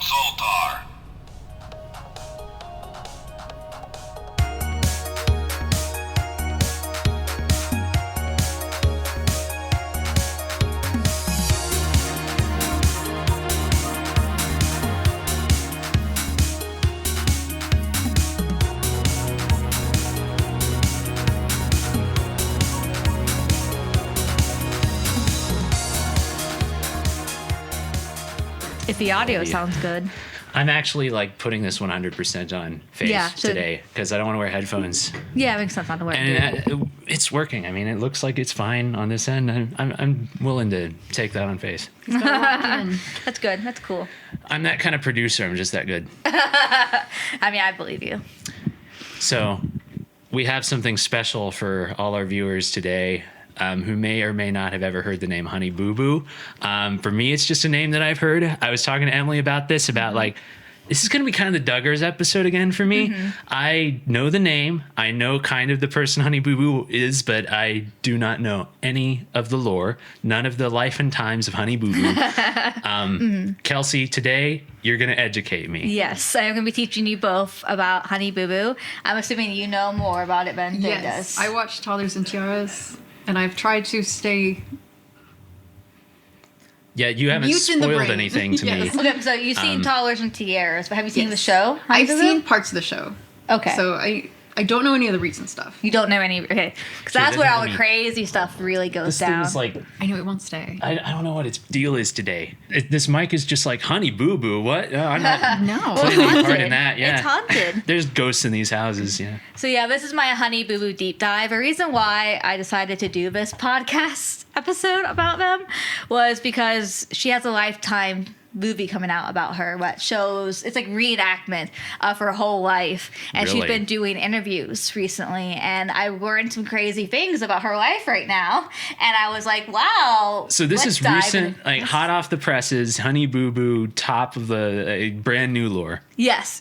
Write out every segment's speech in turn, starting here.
Zoltar. If the audio sounds good. I'm actually like putting this 100% on face today because I don't want to wear headphones. Yeah, it makes sense not to wear. And it's working. I mean, it looks like it's fine on this end. I'm willing to take that on face. That's good. That's cool. I'm that kind of producer. I'm just that good. I mean, I believe you. So we have something special for all our viewers today. Who may or may not have ever heard the name Honey Boo Boo. For me, it's just a name that I've heard. I was talking to Emily about this, about like, this is going to be kind of the Duggars episode again for me. I know the name. I know kind of the person Honey Boo Boo is, but I do not know any of the lore, none of the life and times of Honey Boo Boo. Kelsey, today, you're going to educate me. Yes, I'm going to be teaching you both about Honey Boo Boo. I'm assuming you know more about it than Dave does. I watch Toddlers and Tiaras. And I've tried to stay. Yeah, you haven't spoiled anything to me. Okay, so you've seen Toddlers and Tiaras, but have you seen the show? I've seen parts of the show. Okay. So I don't know any of the recent stuff. You don't know any. Okay. Because that's where all the crazy stuff really goes down. This thing's like, I know it won't stay. I don't know what its deal is today. This mic is just like, Honey Boo Boo. What? I'm not No. putting any part in that. Yeah. It's haunted. There's ghosts in these houses. Yeah. So yeah, this is my Honey Boo Boo deep dive. A reason why I decided to do this podcast episode about them was because she has a Lifetime movie coming out about her, what shows it's like reenactment of her whole life, and Really? she's been doing interviews recently, and I learned some crazy things about her life right now, and I was like, wow. So this let's is dive recent, in. like hot off the presses, Honey Boo Boo, top of the brand new lore. Yes.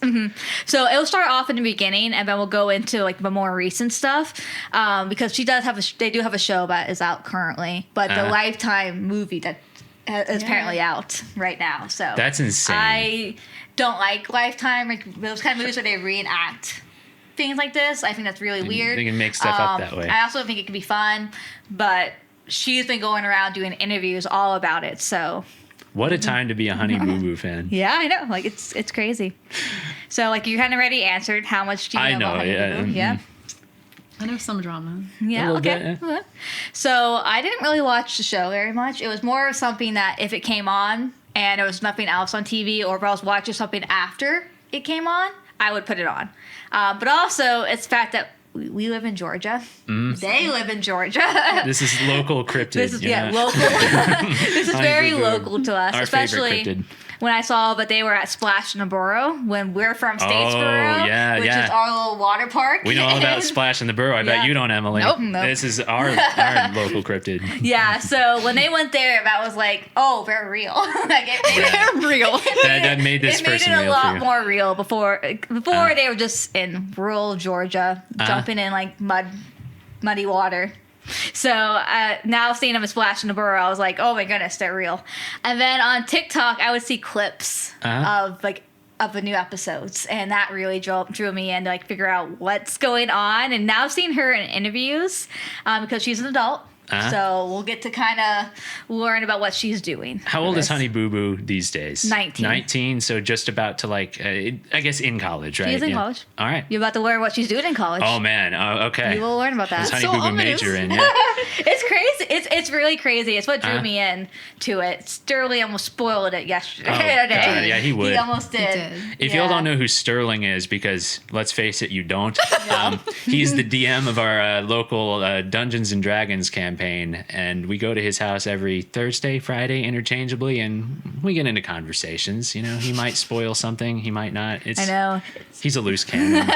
So it'll start off in the beginning, and then we'll go into like the more recent stuff, because she does have they do have a show that is out currently, but the Lifetime movie that is apparently out right now. So That's insane. I don't like Lifetime, like those kind of movies where they reenact things like this. I think that's really weird. They can make stuff up that way. I also think it could be fun, but she's been going around doing interviews all about it. So What a time to be a Honey Boo Boo fan. yeah, I know. Like it's crazy. So like you kind of already answered how much do you know about Honey Boo Boo? Yeah. I know some drama. Yeah, little okay. bit, yeah. So I didn't really watch the show very much. It was more of something that if it came on and there was nothing else on TV, or if I was watching something after it came on, I would put it on. But also, it's the fact that we live in Georgia. They live in Georgia. This is local cryptid. This is yeah. local. This is Honey very Boo Boo. local to us, Our especially favorite cryptid. when I saw that they were at Splash in the Borough when we're from Statesboro, yeah, which yeah. is our little water park. We know all about Splash in the Burrow. I bet Yeah. you don't, Emily. Nope. This is our local cryptid. Yeah, so when they went there, that was like, oh, they're real. Like it They're real. That made this it made person it a real for lot you. more real before they were just in rural Georgia, jumping in like muddy water. So now seeing them splash in the burrow, I was like, oh my goodness, they're real. And then on TikTok, I would see clips of the new episodes, and that really drew me in to like figure out what's going on. And now seeing her in interviews, because she's an adult. So we'll get to kind of learn about what she's doing. How old is Honey Boo Boo these days? 19. 19, so just about to like, I guess in college, right? She's in college. All right. You're about to learn what she's doing in college. Oh, man. Okay. You will learn about that. What's Honey So Boo Boo ominous. major in? Yeah. It's crazy. It's really crazy. It's what drew me in to it. Sterling almost spoiled it yesterday. Oh, God, yeah, he would. He almost did. If y'all don't know who Sterling is, because let's face it, you don't. He's the DM of our local Dungeons and Dragons campaign, and we go to his house every Thursday, Friday, interchangeably, and we get into conversations. You know, he might spoil something, he might not. I know. He's a loose cannon.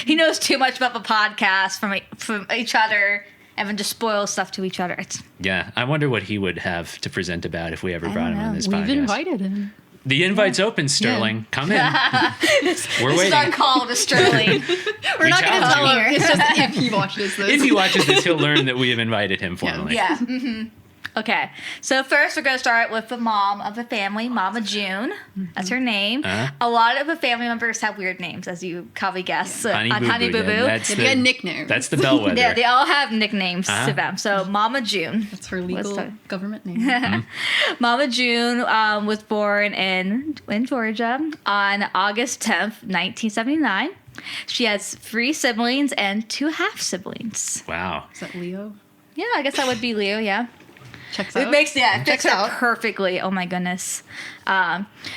He knows too much about the podcast from each other, and then just spoils stuff to each other. Yeah, I wonder what he would have to present about if we ever brought him on this podcast. We've invited him. The invite's open, Sterling. Come in. We're This is waiting. our call to Sterling. We're not going to challenge tell you. him. It's just if he watches this. If he watches this, he'll learn that we have invited him formally. Yeah. Mm-hmm. Okay, so first we're going to start with the mom of the family, Mama June. That's her name. A lot of the family members have weird names, as you probably guessed. Honey Boo Boo. Honey Boo Boo. That's They had nicknames. That's the bellwether. Yeah, they all have nicknames to them. So Mama June. That's her What's legal the- government name. Mama June was born in Georgia on August 10th, 1979. She has 3 siblings and 2 half siblings. Wow. Is that Leo? Yeah, I guess that would be Leo, yeah. Checks It out. makes it Checks fits her out. perfectly. Oh my goodness.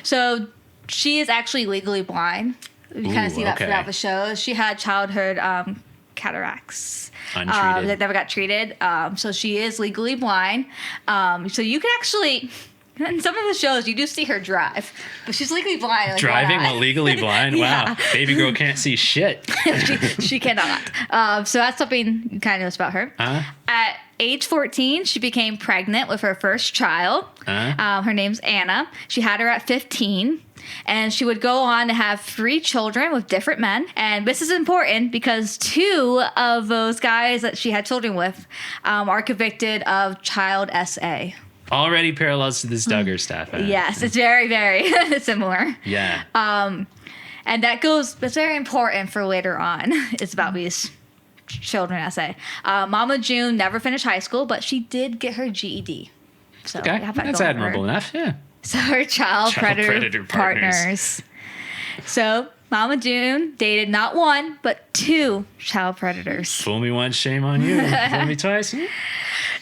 So she is actually legally blind. You kind of Ooh, see that okay. throughout the show. She had childhood cataracts Untreated. that never got treated. So she is legally blind. So you can actually. In some of the shows, you do see her drive, but she's legally blind. Like, Driving why? while legally blind? Yeah. Wow. Baby girl can't see shit. she cannot. So that's something you kind of knows about her. At age 14, she became pregnant with her first child. Her name's Anna. She had her at 15. And she would go on to have 3 children with different men. And this is important because 2 of those guys that she had children with are convicted of child SA. Already parallels to this Duggar stuff. Yes, it's very, very similar. Yeah. And that's very important for later on. It's about these children essay. Mama June never finished high school, but she did get her GED. So Okay. we have that That's going for her. admirable enough. Yeah. So her child predator partners. partners. So Mama June dated not 1, but 2 child predators. Fool me once, shame on you. Fool me twice.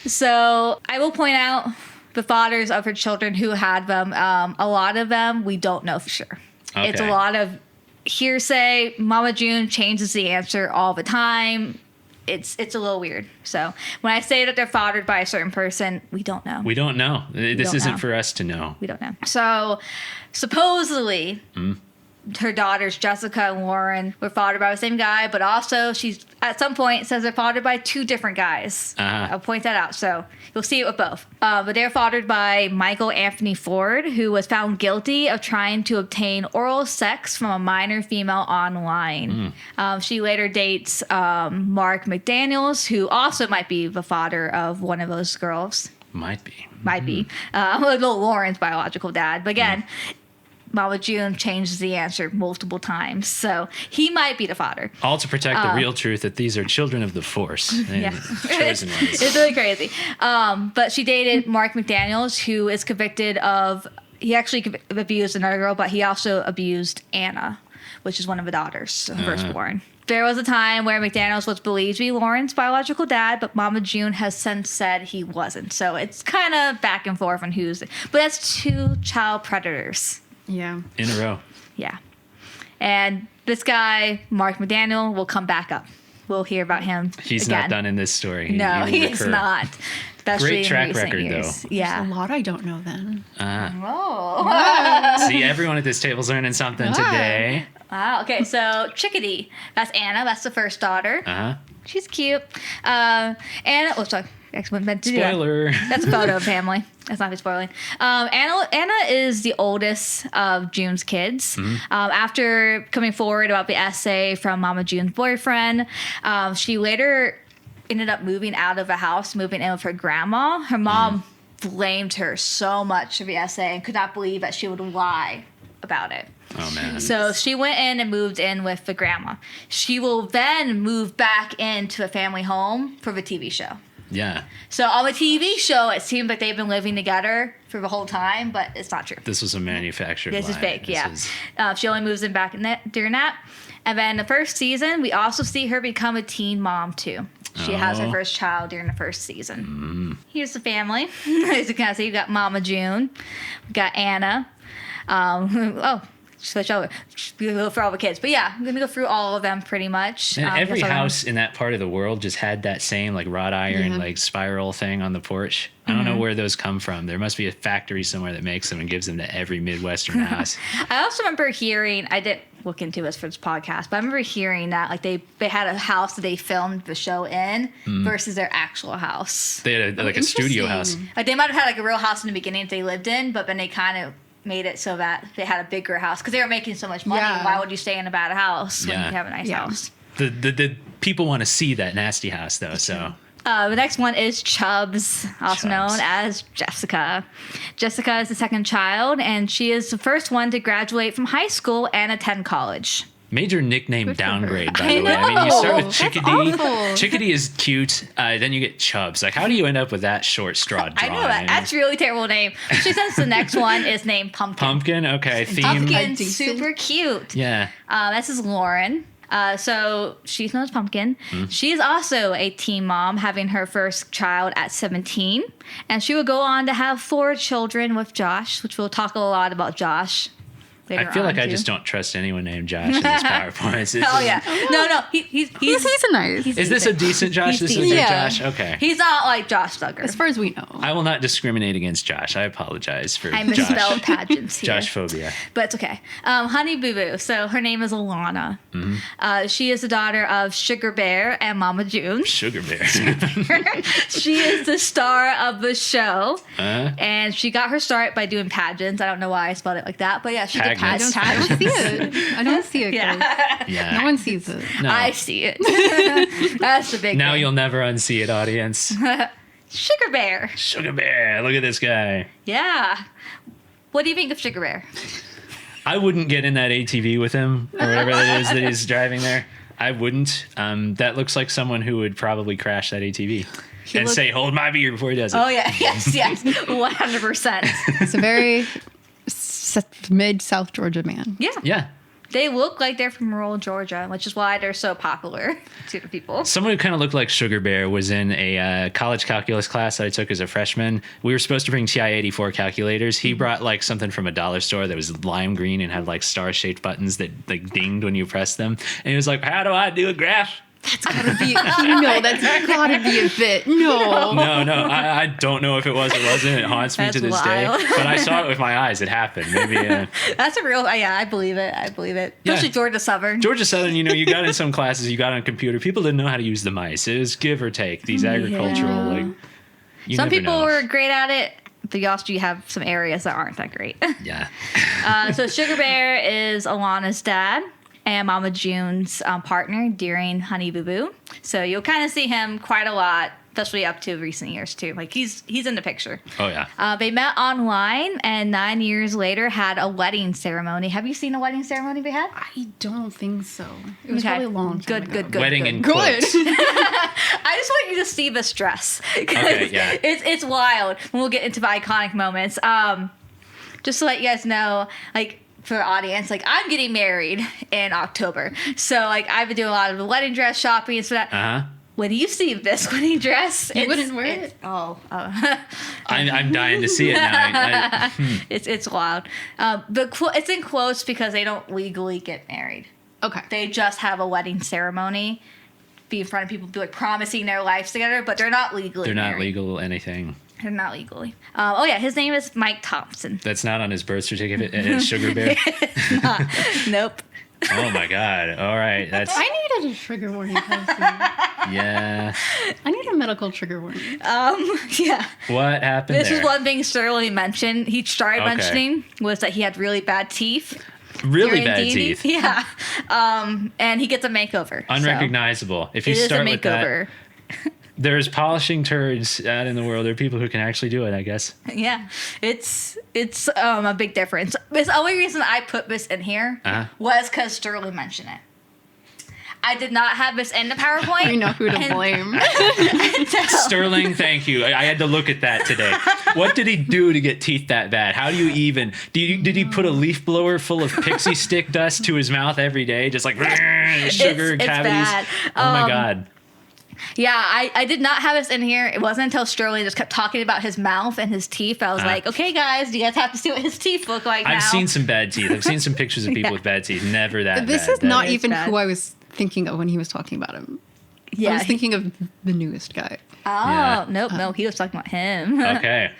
So I will point out the fathers of her children who had them. A lot of them we don't know for sure. It's a Okay. lot of hearsay. Mama June changes the answer all the time. It's a little weird. So when I say that they're fathered by a certain person, we don't know. We don't know. This don't isn't know. for us to know. We don't know. So supposedly her daughters Jessica and Lauren were fathered by the same guy, but also she's at some point says they're fathered by 2 different guys. I'll point that out. So you'll see it with both. But they're fathered by Michael Anthony Ford, who was found guilty of trying to obtain oral sex from a minor female online. She later dates Mark McDaniels, who also might be the father of one of those girls. Might be. Might be. Well, Lauren's biological dad. But again, Mama June changes the answer multiple times. So he might be the father. All to protect the real truth that these are children of the Force. And Yeah. chosen ones. It's really crazy. But she dated Mark McDaniels, who is convicted of, he actually abused another girl, but he also abused Anna, which is one of the daughters, the firstborn. There was a time where McDaniels was believed to be Lauren's biological dad, but Mama June has since said he wasn't. So it's kind of back and forth on who's. But that's 2 child predators. Yeah. In a row. Yeah. And this guy, Mark McDaniel, will come back up. We'll hear about him. He's again. not done in this story. No, He will he's recur. not. Especially Great in track recent record, years. though. Yeah. There's a lot I don't know then. Oh. See, everyone at this table's learning something today. Wow. Okay, so Chickadee. That's Anna. That's the first daughter. She's cute. Anna. Oh, sorry. Actually, meant to do that. Spoiler. That's a photo of family. That's not me spoiling. Anna is the oldest of June's kids. After coming forward about the essay from Mama June's boyfriend, she later ended up moving out of the house, moving in with her grandma. Her mom blamed her so much for the essay and could not believe that she would lie about it. Oh, man. So she went in and moved in with the grandma. She will then move back into a family home for the TV show. Yeah. So on the TV show, it seems like they've been living together for the whole time, but it's not true. This was a manufactured This is lie. fake, This yeah. is- She only moves in back in during that. And then the first season, we also see her become a teen mom, too. She has her Oh. first child during the first season. Here's the family. As you can see, you got Mama June. We got Anna. Switch over. We go for all the kids. But yeah, I'm going to go through all of them pretty much. And every that's all house in that part of the world just had that same like wrought iron like spiral thing on the porch. I don't know where those come from. There must be a factory somewhere that makes them and gives them to every Midwestern house. I also remember hearing, I didn't look into this for this podcast, but I remember hearing that like they had a house that they filmed the show in versus their actual house. They had like a studio house. Like they might have had like a real house in the beginning that they lived in, but then they kind of made it so that they had a bigger house because they were making so much money. Yeah. Why would you stay in a bad house when Yeah. you have a nice Yeah. house? The people want to see that nasty house though, so The next one is Chubbs, also known as Jessica. Jessica is the second child, and she is the first one to graduate from high school and attend college. Major nickname Good for her. downgrade, by I the way. I mean, you start with know. Chickadee. awful. Chickadee is cute. Then you get Chubbs. Like, how do you end up with that short straw I drawn? know that. That's a really terrible name. She says the next one is named Pumpkin. Pumpkin. Okay, theme. Pumpkin's Decent. super cute. Yeah. This is Lauren. So she's known as Pumpkin. She is also a teen mom, having her first child at 17. And she will go on to have 4 children with Josh, which we'll talk a lot about Josh later I feel like on, I too. just don't trust anyone named Josh in this PowerPoint. Oh, yeah. No, he's He's nice. he's Is this a decent Josh? He's This is a decent. good Yeah. Josh? Okay. He's not like Josh Duggar. As far as we know. I will not discriminate against Josh. I apologize for I Josh. misspelled pageants here. Josh phobia. But it's okay. Honey Boo Boo. So her name is Alana. She is the daughter of Sugar Bear and Mama June. Sugar bear. She is the star of the show. Uh, And she got her start by doing pageants. I don't know why I spelled it like that. But yeah, she did Pageants. I pageants. don't see it. I don't see it. Yeah. Guys. yeah. No one sees it. No. I see it. That's the big Now thing. you'll never unsee it, audience. Sugar Bear. Sugar bear. Look at this guy. Yeah. What do you think of Sugar Bear? I wouldn't get in that ATV with him or whatever that is that he's driving there. I wouldn't. That looks like someone who would probably crash that ATV and looked- say, "Hold my beer" before he does it. Oh, yeah. Yes, 100%. It's a very mid South Georgia man. Yeah. Yeah. They look like they're from rural Georgia, which is why they're so popular to the people. Someone who kind of looked like Sugar Bear was in a college calculus class that I took as a freshman. We were supposed to bring TI-84 calculators. He brought like something from a dollar store that was lime green and had like star-shaped buttons that like dinged when you pressed them. And he was like, "How do I do a graph?" That's gotta be a bit. No. No, I don't know if it was. It wasn't. It haunts me That's to this wild. day. But I saw it with my eyes. It happened. Maybe That's a real, yeah, I believe it. I believe it. Yeah. Especially Georgia Southern. Georgia Southern, you got in some classes, you got on a computer. People didn't know how to use the mice. It was give or take. These agricultural, like, you Some never people know. were great at it, but you also have some areas that aren't that great. Yeah. So Sugar Bear is Alana's dad and Mama June's partner during Honey Boo Boo. So you'll kind of see him quite a lot, especially up to recent years too. Like he's in the picture. Oh, yeah. They met online and 9 years later had a wedding ceremony. Have you seen a wedding ceremony they had? I don't think so. It was Okay. probably a long time ago. Good. Wedding good. in Good. quotes. I just want you to see this dress. 'Cause Okay, yeah. It's wild. We'll get into the iconic moments. Just to let you guys know, like, for the audience, like, I'm getting married in October. So, like, I've been doing a lot of the wedding dress shopping and stuff. Uh-huh. When you see this wedding dress, You wouldn't wear it? Oh. I'm dying to see it now. It's wild. But it's in quotes because they don't legally get married. Okay. They just have a wedding ceremony, be in front of people, be like promising their lives together, but they're not legally They're not married. legal anything. They're not legally. Oh yeah, his name is Mike Thompson. That's not on his birth certificate. And it's Sugar Bear. Nope. Oh, my God. All right. That's, I needed a trigger warning person. yeah. I need a medical trigger warning. Yeah. What happened This there? is one thing Sterling mentioned. He started Okay. mentioning was that he had really bad teeth. Really during bad D&D. teeth. Yeah. And he gets a makeover. so Unrecognizable. If It you is a start with that, makeover. there's polishing turds out in the world. There are people who can actually do it, I guess. Yeah, it's a big difference. The only reason I put this in here Uh-huh. was because Sterling mentioned it. I did not have this in the PowerPoint. We know who to and- blame. Sterling, thank you. I had to look at that today. What did he do to get teeth that bad? How do you even? Did he put a leaf blower full of pixie stick dust to his mouth every day, just like sugar It's cavities? bad. Oh my God. Yeah, I did not have this in here. It wasn't until Sterling just kept talking about his mouth and his teeth. I was like, okay, guys, do you guys have to see what his teeth look like now? I've seen some bad teeth. I've seen some pictures of people with bad teeth. Never that This bad. is not is even bad. who I was thinking of when he was talking about him. Yeah. I was thinking of the newest guy. Oh, nope, no, he was talking about him. Okay.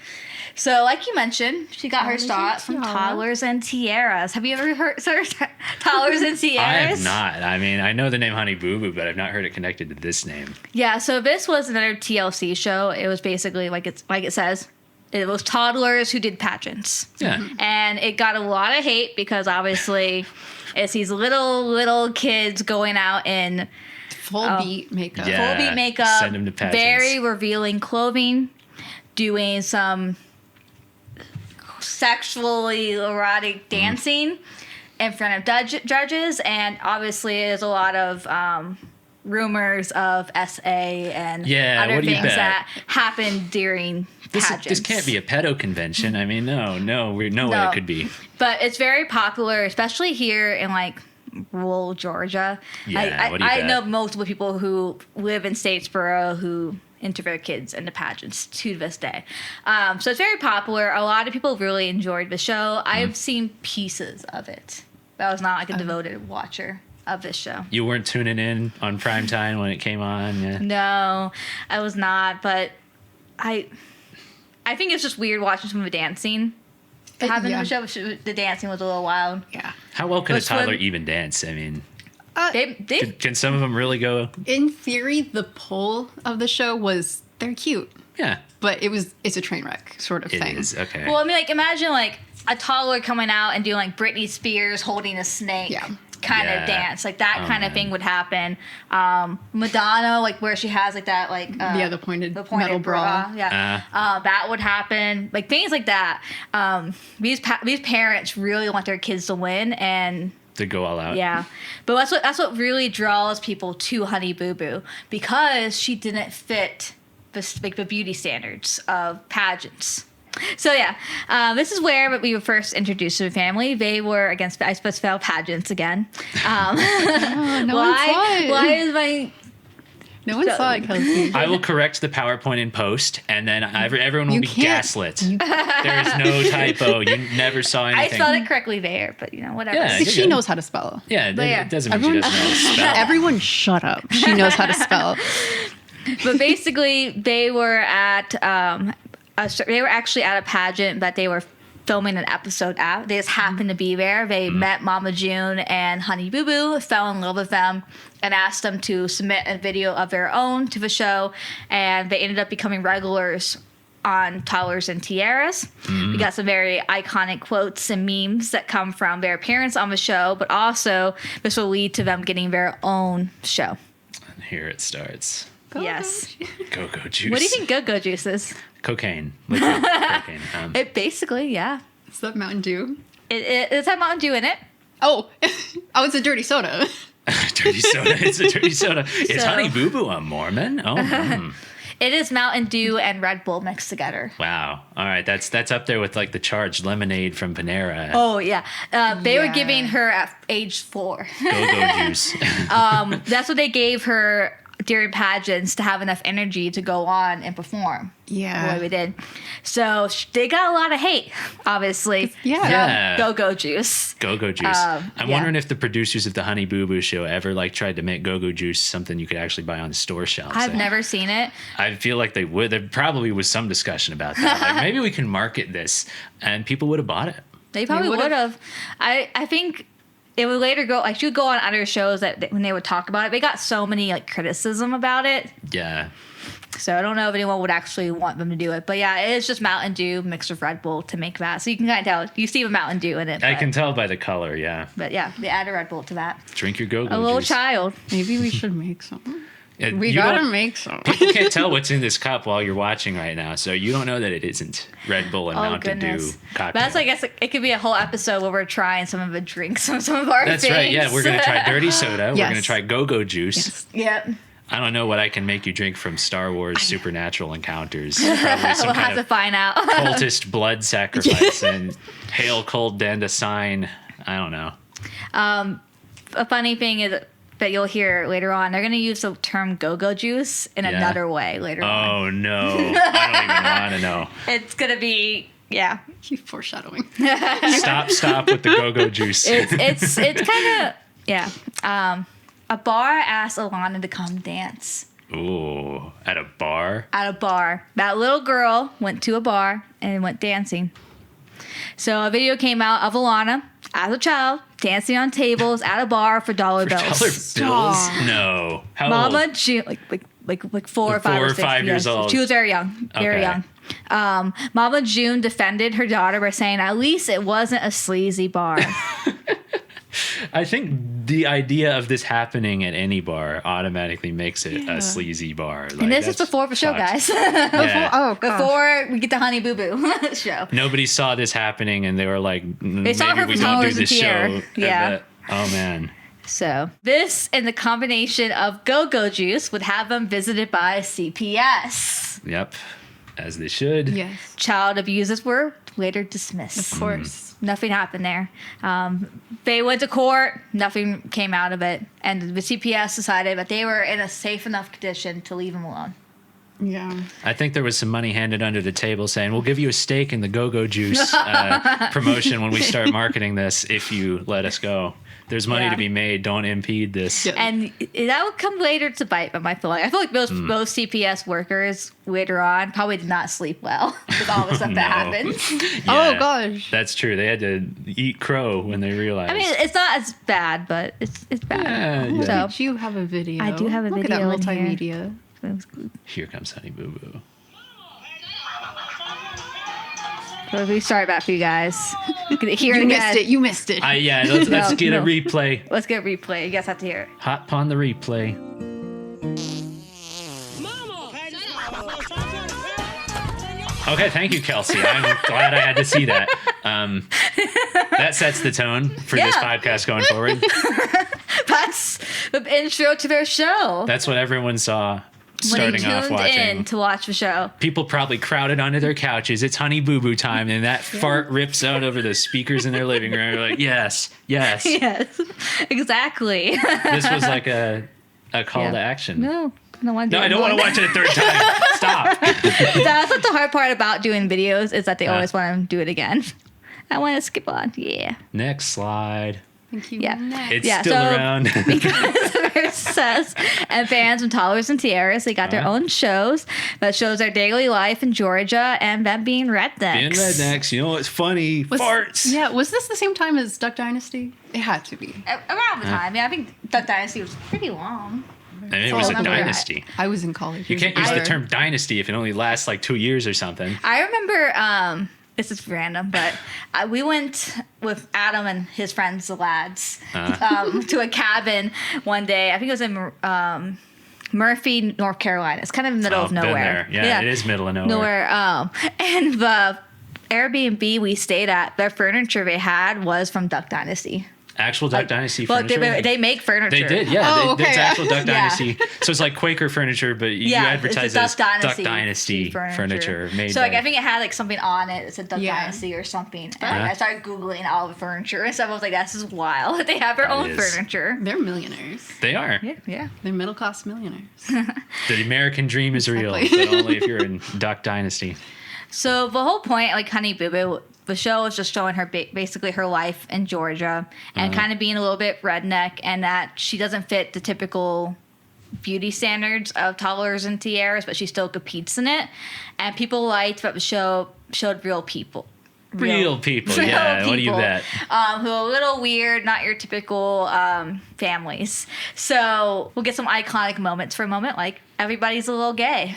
So, like you mentioned, she got her Toddlers start and from tiaras. Toddlers and Tiaras. Have you ever heard Toddlers and Tiaras? I have not. I mean, I know the name Honey Boo Boo, but I've not heard it connected to this name. Yeah, so this was another TLC show. It was basically like it says, it was toddlers who did pageants. Yeah. And it got a lot of hate because obviously it's these little kids going out in Full beat makeup. Yeah. Full beat makeup. Send 'em to pageants. Very revealing clothing. Doing some sexually erotic dancing in front of judges, and obviously there's a lot of rumors of SA and Yeah, other what do you things bet? that happen during pageants. This can't be a pedo convention. I mean, no way it could be. But it's very popular, especially here in like rural Georgia. Yeah, what do you I bet? know multiple people who live in Statesboro who enter their kids into pageants to this day. So it's very popular. A lot of people really enjoyed the show. I've seen pieces of it, but I was not like a devoted watcher of this show. You weren't tuning in on prime time when it came on. Yeah. No, I was not. But I think it's just weird watching some of the dancing happen in the show. The dancing was a little wild. Yeah. How well can a Which toddler one? even dance? I mean, They can some of them really go? In theory, the pull of the show was they're cute, Yeah, but it's a train wreck sort of it thing. is. Okay. Well, I mean, like imagine like a toddler coming out and doing like Britney Spears holding a snake. Yeah. Kind Yeah. of dance, like that Oh, kind of man. thing would happen. Madonna, like where she has like that, like The pointed metal bra. yeah, that would happen. Like things like that. These parents really want their kids to win, and to go all out. yeah, but that's what really draws people to Honey Boo Boo, because she didn't fit the beauty standards of pageants. So yeah, this is where we were first introduced to the family. They were against, I suppose, failed pageants again. No one saw it. Why is my No one saw it, Kelsey. I will correct the PowerPoint in post, and then everyone will You be can't- gaslit. There is no typo. You never saw I anything. spelled it correctly there, but whatever. Yeah, She you're good. knows how to spell. Yeah, But yeah. it doesn't mean she doesn't know how to spell. Everyone shut up. She knows how to spell. But basically, they were at they were actually at a pageant that they were filming an episode at. They just happened to be there. They met Mama June and Honey Boo Boo, fell in love with them, and asked them to submit a video of their own to the show. And they ended up becoming regulars on Toddlers and Tiaras. We got some very iconic quotes and memes that come from their appearance on the show, but also this will lead to them getting their own show. And here it starts. Yes. Go-go juice. What do you think Go-Go Juice is? Cocaine. Liquid cocaine. It basically, yeah. Is that Mountain Dew? It's had Mountain Dew in it. Oh, it's a dirty soda. Dirty soda. It's a dirty soda. Is So- Honey Boo Boo a Mormon? Oh, It is Mountain Dew and Red Bull mixed together. wow. All right, that's up there with like the charged lemonade from Panera. Oh yeah, they were Yeah. giving her at age 4. Go-go juice. That's what they gave her during pageants to have enough energy to go on and perform. Yeah. The way we did. So they got a lot of hate, obviously. Yeah. from Yeah. Go-Go Juice. Go-go juice. I'm yeah. wondering if the producers of the Honey Boo Boo show ever like tried to make go-go juice something you could actually buy on store shelves. I've never seen it. I feel like they would. There probably was some discussion about that. Like maybe we can market this, and people would have bought it. They probably would've- would have. I think it would later go. I should go on other shows that when they would talk about it, they got so many like criticism about it. Yeah. So I don't know if anyone would actually want them to do it. But yeah, it is just Mountain Dew mixed with Red Bull to make that. So you can kind of tell. You see the Mountain Dew in it. I but- can tell by the color. Yeah. But yeah, they add a Red Bull to that. Drink your go-go A little juice. child. Maybe we should make some. We You gotta don't- make some. People can't tell what's in this cup while you're watching right now, so you don't know that it isn't Red Bull and Oh Mountain goodness. Dew cocktail. But that's I guess it could be a whole episode where we're trying some of the drinks from some of our That's things. right. Yeah, we're gonna try dirty soda. We're Yes. gonna try go-go juice. Yes. Yep. I don't know what I can make you drink from Star Wars Supernatural Encounters. Probably some We'll have kind to of find out. cultist blood sacrifice and hail cold dend a sign. I don't know. A funny thing is that you'll hear later on, they're going to use the term go-go juice in Yeah. another way later on. Oh no. I don't even want to know. It's going to be, yeah. Keep foreshadowing. Stop with the go-go juice. It's kind of, yeah. A bar asked Alana to come dance. Ooh, at a bar? At a bar. That little girl went to a bar and went dancing. So a video came out of Alana as a child dancing on tables at a bar for dollar bills. Dollar bills? Stop. No. How Mama old? June, like 4 or Like 5 4 or or 6 5 years old. She was very young, very Okay. young. Mama June defended her daughter by saying, "At least it wasn't a sleazy bar." I think the idea of this happening at any bar automatically makes it a sleazy bar. Like, And this is that's before the show, fucked. guys. Yeah. Oh, gosh. Before we get the Honey Boo Boo show. Nobody saw this happening, and they were like, maybe saw her we from don't do Towers this and Tier. show. Yeah. But- oh, man. So this and the combination of go-go juice would have them visited by CPS. Yep. As they should. Yes, Child abusers were later dismissed. of course. Nothing happened there. They went to court. Nothing came out of it. And the CPS decided that they were in a safe enough condition to leave him alone. Yeah. I think there was some money handed under the table saying, we'll give you a stake in the go-go juice promotion when we start marketing this if you let us go. There's money Yeah. to be made. Don't impede this. Yeah. And that would come later to bite them, I feel like. I feel like most CPS workers later on probably did not sleep well with all the stuff that No. happened. Oh Yeah, gosh. That's true. They had to eat crow when they realized. I mean, it's not as bad, but it's bad. Yeah, yeah. So Did you have a video? I do have a Look video at in that here. multimedia. Here comes Honey Boo Boo. we'll restart that for you guys. You can hear You it missed again. it. You missed it. Yeah, let's No, get no. a replay. Let's get a replay. You guys have to hear it. Hot upon the replay. Okay, thank you, Kelsey. I'm glad I had to see that. That sets the tone for this Yeah. podcast going forward. That's the intro to their show. That's what everyone saw when they starting off tuned watching. in to watch the show. People probably crowded onto their couches. It's Honey Boo Boo time, and that fart rips out over the speakers in their living room. They're like, yes, yes. Yes, exactly. This was like a call Yeah. to action. No, No, I don't want to watch it a third time. Stop. That's what the hard part about doing videos is that they Yeah. always want to do it again. I want to skip on. Yeah. Next slide. Thank you. Yeah. Next. It's Yeah, still so- around. Because of their success and fans from Toddlers and Tiaras, they got their Uh-huh. own shows that shows their daily life in Georgia and them being rednecks. Being rednecks, you know what's funny? Farts. Yeah, was this the same time as Duck Dynasty? It had to be. Around the time. Yeah, I think Duck Dynasty was pretty long. And it was a remember that. dynasty. I was in college. You can't use the Either. term dynasty if it only lasts like 2 years or something. I remember, this is random, but we went with Adam and his friends, the lads, to a cabin one day. I think it was in Murphy, North Carolina. It's kind of in the middle of been nowhere. there. Yeah, it is middle of nowhere. Nowhere. And the Airbnb we stayed at, the furniture they had was from Duck Dynasty. Actual Duck Dynasty Well, furniture. they make furniture. They did, yeah. Oh, It's okay. actual Duck Yeah. Dynasty. So it's like Quaker furniture, but you Yeah, advertise it's it a as Duck Dynasty furniture made So like by- I think it had like something on it. It said Duck Yeah. Dynasty or something. And Uh-huh. I started googling all the furniture and stuff. I was like, this is wild. They have their That own is. furniture. They're millionaires. They are. Yeah. They're middle class millionaires. The American dream is real, Exactly. but only if you're in Duck Dynasty. So the whole point, like Honey Boo Boo, the show is just showing her basically her life in Georgia and kind of being a little bit redneck, and that she doesn't fit the typical beauty standards of Toddlers and Tiaras, but she still competes in it. And people liked that the show showed real people. Real people, real yeah. What do you people, bet? who are a little weird, not your typical families. So we'll get some iconic moments for a moment, like everybody's a little gay.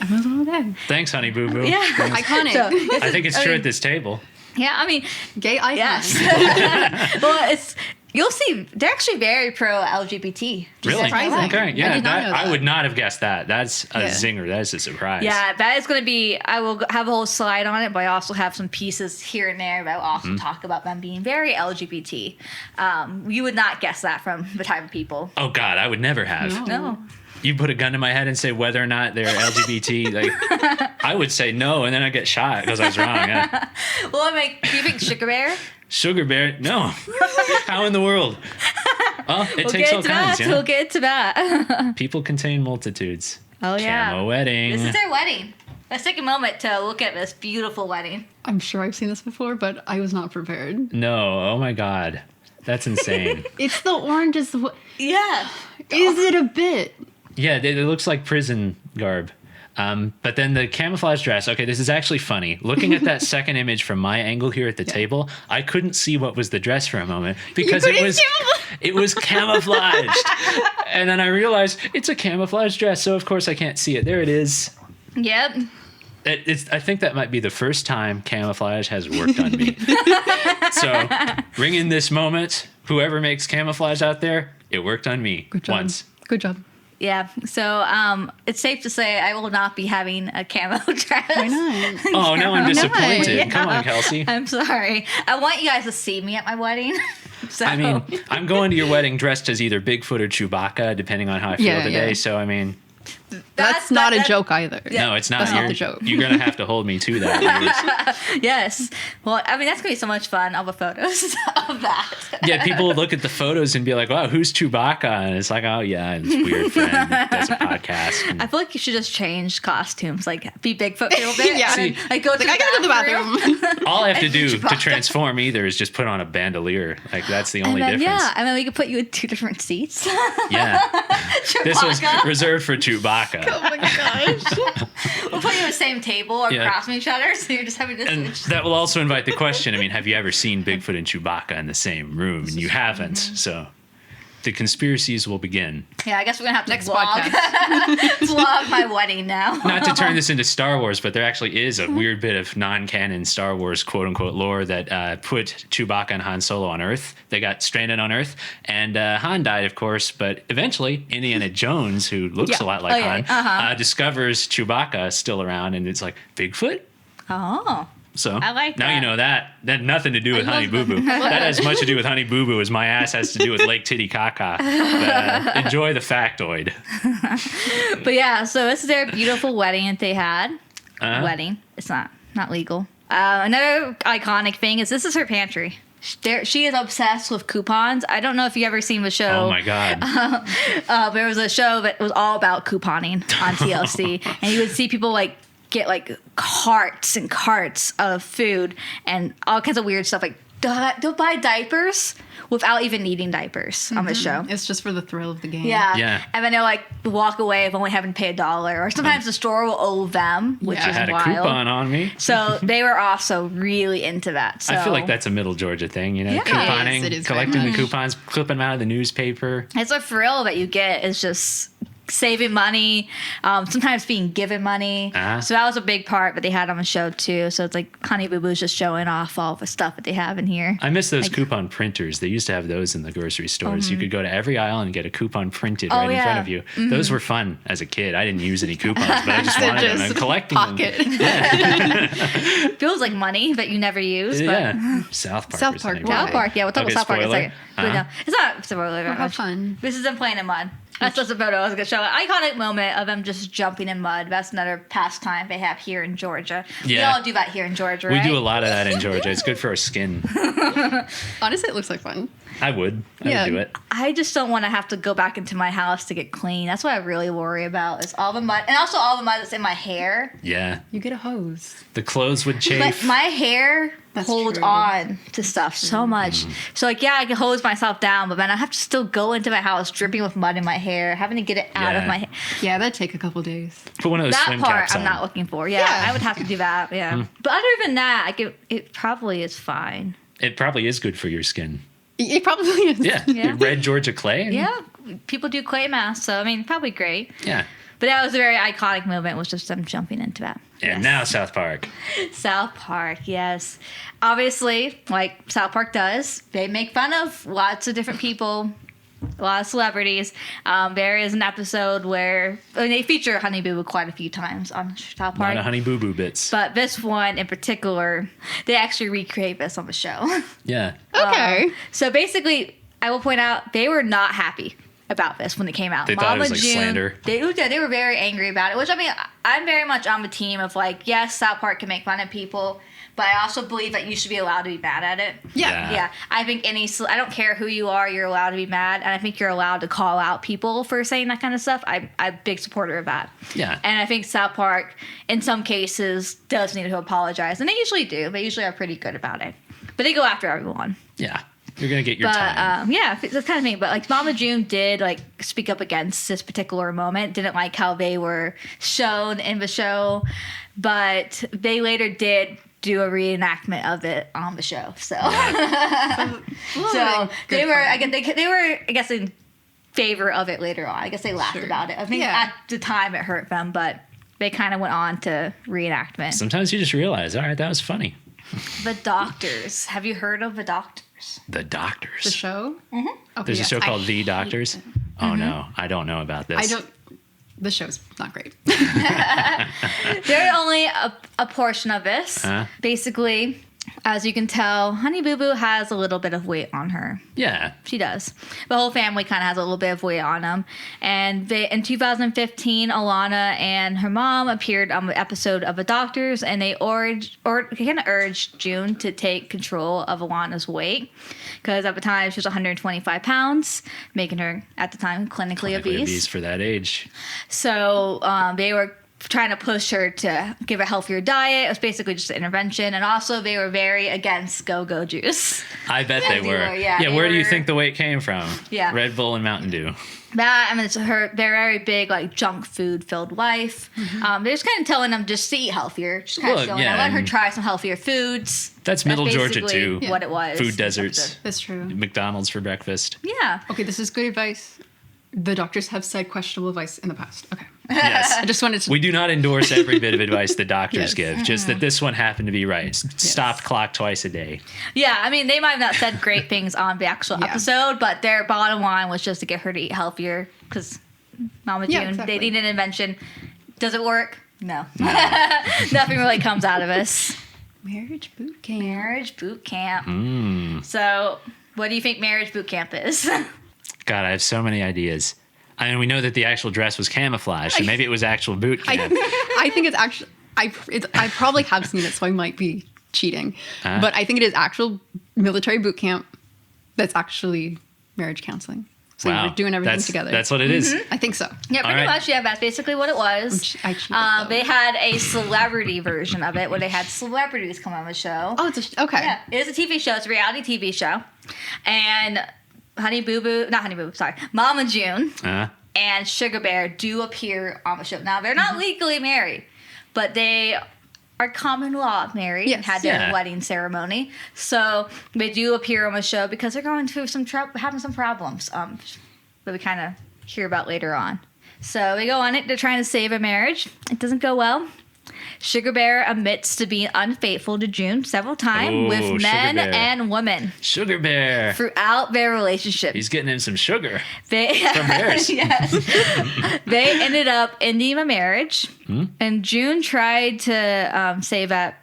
Thanks, Honey Boo Boo. Yeah. Iconic. So, I think it's true at this table. yeah, I mean, Gay icon. yes. Well, you'll see they're actually very pro LGBT. Really? surprising. Okay. Yeah. I did not know I that. would not have guessed that. That's a Yeah. zinger. That is a surprise. Yeah, that is going to be. I will have a whole slide on it, but I also have some pieces here and there that will also Mm-hmm. talk about them being very LGBT. You would not guess that from the type of people. Oh God, I would never have. No. You put a gun to my head and say whether or not they're LGBT. Like, I would say no, and then I get shot because I was wrong. Yeah. Well, I mean, do you think Sugar Bear? Sugar bear? No. How in the world? Oh, it We'll takes get all to kinds. that. Yeah. We'll get to that. People contain multitudes. Oh yeah. Camo wedding. This is their wedding. Let's take a moment to look at this beautiful wedding. I'm sure I've seen this before, but I was not prepared. No. Oh my God. That's insane. It's the oranges. Yeah. Is it a bit? Yeah, it looks like prison garb. But then the camouflage dress. Okay, this is actually funny. Looking at that second image from my angle here at the table, I couldn't see what was the dress for a moment because it couldn't was camouflage? it was camouflaged. And then I realized it's a camouflage dress, so of course I can't see it. There it is. Yep. I think that might be the first time camouflage has worked on me. So, ring in this moment. Whoever makes camouflage out there, It worked on me Good job. once. Good job. Yeah. So it's safe to say I will not be having a camo dress. Why not? Oh, now I'm disappointed. Yeah. Come on, Kelsey. I'm sorry. I want you guys to see me at my wedding. So I mean, I'm going to your wedding dressed as either Bigfoot or Chewbacca, depending on how I feel Yeah, today. yeah. So, I mean, That's not a joke either. no, it's not. That's not You're, the joke. you're going to have to hold me to that. yes. Well, I mean, that's going to be so much fun. All the photos of that. Yeah, people would look at the photos and be like, wow, who's Chewbacca? And it's like, oh, yeah, this weird friend does a podcast. And I feel like you should just change costumes, like be Bigfoot for a little bit. Yeah. And then, like go to I gotta go to the bathroom. all I have to do to Chewbacca. transform either is just put on a bandolier. Like, that's the only And then, difference. yeah, and then we could put you in 2 different seats. Yeah. This was Chewbacca. reserved for Chewbacca. Oh my gosh. We'll put you on the same table or Yeah. across from each other, so you're just having to And switch. that will also invite the question. I mean, have you ever seen Bigfoot and Chewbacca in the same room? And you haven't. So the conspiracies will begin. Yeah, I guess we're gonna have to Next vlog, vlog my wedding now. Not to turn this into Star Wars, but there actually is a weird bit of non-canon Star Wars quote-unquote lore that put Chewbacca and Han Solo on Earth. They got stranded on Earth, and Han died, of course, but eventually Indiana Jones, who looks Yeah. a lot like Oh, yeah. Han, discovers Chewbacca still around, and it's like, Bigfoot? Oh, So I like now that. you know that. That had nothing to do with I Honey Boo love Boo. That has as much to do with Honey Boo Boo as my ass has to do with Lake Titicaca. But, enjoy the factoid. but yeah, so this is their beautiful wedding that they had. Uh-huh. It's not legal. Another iconic thing is this is her pantry. She is obsessed with coupons. I don't know if you ever seen the show. Oh my God. There was a show that was all about couponing on TLC, and you would see people like get like carts and carts of food and all kinds of weird stuff. Like they'll buy diapers without even needing diapers on the show. It's just for the thrill of the game. Yeah. Yeah. And then they'll like walk away of only having to pay $1. Or sometimes the store will owe them, which I is had a wild. coupon on me. So they were also really into that. So I feel like that's a middle Georgia thing, you know, Yeah. couponing, It is very collecting the much. coupons, clipping them out of the newspaper. it's a thrill that you get. It's just saving money, sometimes being given money. Uh-huh. So that was a big part that they had on the show too. So it's like Honey Boo Boo's just showing off all the stuff that they have in here. I miss those coupon printers. They used to have those in the grocery stores. You could go to every aisle and get a coupon printed right in front of you. Those were fun as a kid. I didn't use any coupons, but I just wanted them and collecting Pocket. them. Feels like money that you never use. But Yeah. South Park. South was Park, the name why? of South it. Park, yeah, we'll talk Okay, about South Park in a spoiler. second. But Uh-huh. no, it's not spoiler. Oh, how fun. This is them playing in mud. That's just a photo I was going to show. An iconic moment of them just jumping in mud. That's another pastime they have here in Georgia. We Yeah. all do that here in Georgia, We right? do a lot of that in Georgia. It's good for our skin. Honestly, it looks like fun. I would Yeah. do it. I just don't want to have to go back into my house to get clean. That's what I really worry about is all the mud. And also all the mud that's in my hair. Yeah. You get a hose. The clothes would But chafe. my hair That's holds true. on to stuff so much. So like, yeah, I can hose myself down, but then I have to still go into my house dripping with mud in my hair, having to get it out of Yeah. my hair. Yeah, that'd take a couple days. Put one of those That swim part caps I'm on. not looking for. Yeah, Yeah. I would have to do that. Yeah. But other than that, it probably is fine. It probably is good for your skin. It probably is. Yeah. Yeah. Red Georgia clay. Yeah, people do clay masks, so I mean, probably great. Yeah. But that was a very iconic moment, was just them jumping into that. And Yes. now South Park. South Park, yes. Obviously, like South Park does, they make fun of lots of different people, a lot of celebrities. There is an episode where they feature Honey Boo Boo quite a few times on South A lot Park. of Honey Boo Boo bits. But this one in particular, they actually recreate this on the show. Yeah. Okay. So basically, I will point out they were not happy about this when it came out. They thought it was like slander. They were very angry about it, which I mean, I'm very much on the team of like, yes, South Park can make fun of people, but I also believe that you should be allowed to be mad at it. Yeah. Yeah. I think I don't care who you are, you're allowed to be mad, and I think you're allowed to call out people for saying that kind of stuff. I'm a big supporter of that. Yeah. And I think South Park, in some cases, does need to apologize, and they usually do. They usually are pretty good about it, but they go after everyone. Yeah. You're going to get your But time. yeah, that's kind of me. But like Mama June did like speak up against this particular moment. Didn't like how they were shown in the show, but they later did do a reenactment of it on the show. So, so they were. I guess they were. I guess in favor of it later on. I guess they laughed Sure. about it. I think Yeah. at the time it hurt them, but they kind of went on to reenactment. Sometimes you just realize, all right, that was funny. The Doctors. Have you heard of The Doctors? Doctors. The Doctors. The show? Mm-hmm. Okay, There's a yes, show I called The hate Doctors. it. Oh no, I don't know about this. I don't. The show's not great. There's only a portion of this. Huh? Basically, as you can tell, Honey Boo Boo has a little bit of weight on her. Yeah. She does. The whole family kind of has a little bit of weight on them. And in 2015, Alana and her mom appeared on the episode of The Doctors, and they urged June to take control of Alana's weight. Because at the time, she was 125 pounds, making her, at the time, clinically obese. For that age. So they were trying to push her to give a healthier diet. It was basically just an intervention. And also, they were very against go-go juice. I bet they were. Yeah, they where do you were- think the weight came from? Yeah. Red Bull and Mountain Dew. That, I mean, it's their very big, like, junk food filled life. They're just kind of telling them just to eat healthier. Just kind Look, of showing yeah, her, letting her and- try some healthier foods. That's Middle Georgia basically too. What it was. Food deserts. That's true. McDonald's for breakfast. Yeah. Okay, this is good advice. The doctors have said questionable advice in the past. Okay. Yes. I just wanted to. We do not endorse every bit of advice the doctors Yes. give, just that this one happened to be right. Stop clock twice a day. Yeah, I mean, they might have not said great things on the actual Yeah. episode, but their bottom line was just to get her to eat healthier because Mama June, Yeah, exactly. they need an invention. Does it work? No. Nothing really comes out of us. Marriage boot camp. Marriage boot camp. So, what do you think marriage boot camp is? God, I have so many ideas. I mean, we know that the actual dress was camouflage, so maybe it was actual boot camp. I think it's actually. I probably have seen it, so I might be cheating. Huh? But I think it is actual military boot camp. That's actually marriage counseling. So Wow. you're doing everything together. That's what it is. I think so. Yeah, pretty All right. much. Yeah, that's basically what it was. I cheated, though. They had a celebrity version of it where they had celebrities come on the show. Oh, it's okay. Yeah, it is a TV show. It's a reality TV show. And Mama June and Sugar Bear do appear on the show. Now, they're not legally married, but they are common law married and Yes. had their Yeah. wedding ceremony. So they do appear on the show because they're going through having some problems that we kind of hear about later on. So they go on it. They're trying to save a marriage. It doesn't go well. Sugar Bear admits to being unfaithful to June several times Oh, with Sugar men Bear. and women Sugar Bear. throughout their relationship. He's getting him some sugar. They, From bears. yes. They ended up ending a marriage, and June tried to say that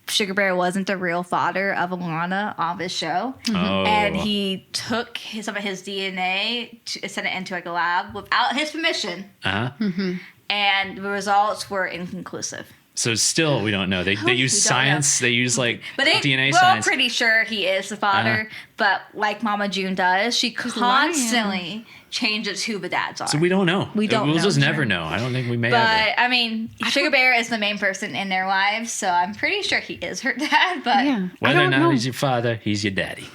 Sugar Bear wasn't the real father of Alana on this show. Oh. And he took some of his DNA, sent it into like a lab without his permission, Uh-huh. and the results were inconclusive. So still, we don't know. They we use don't science. They use like But DNA we're all science. pretty sure he is the father. But like Mama June does, she constantly changes who the dads are. So we don't know. We don't We'll know, just sure. never know. I don't think we may But ever. I mean, Sugar Bear is the main person in their lives, so I'm pretty sure he is her dad. But Yeah. I Whether or don't not know. he's your father, he's your daddy.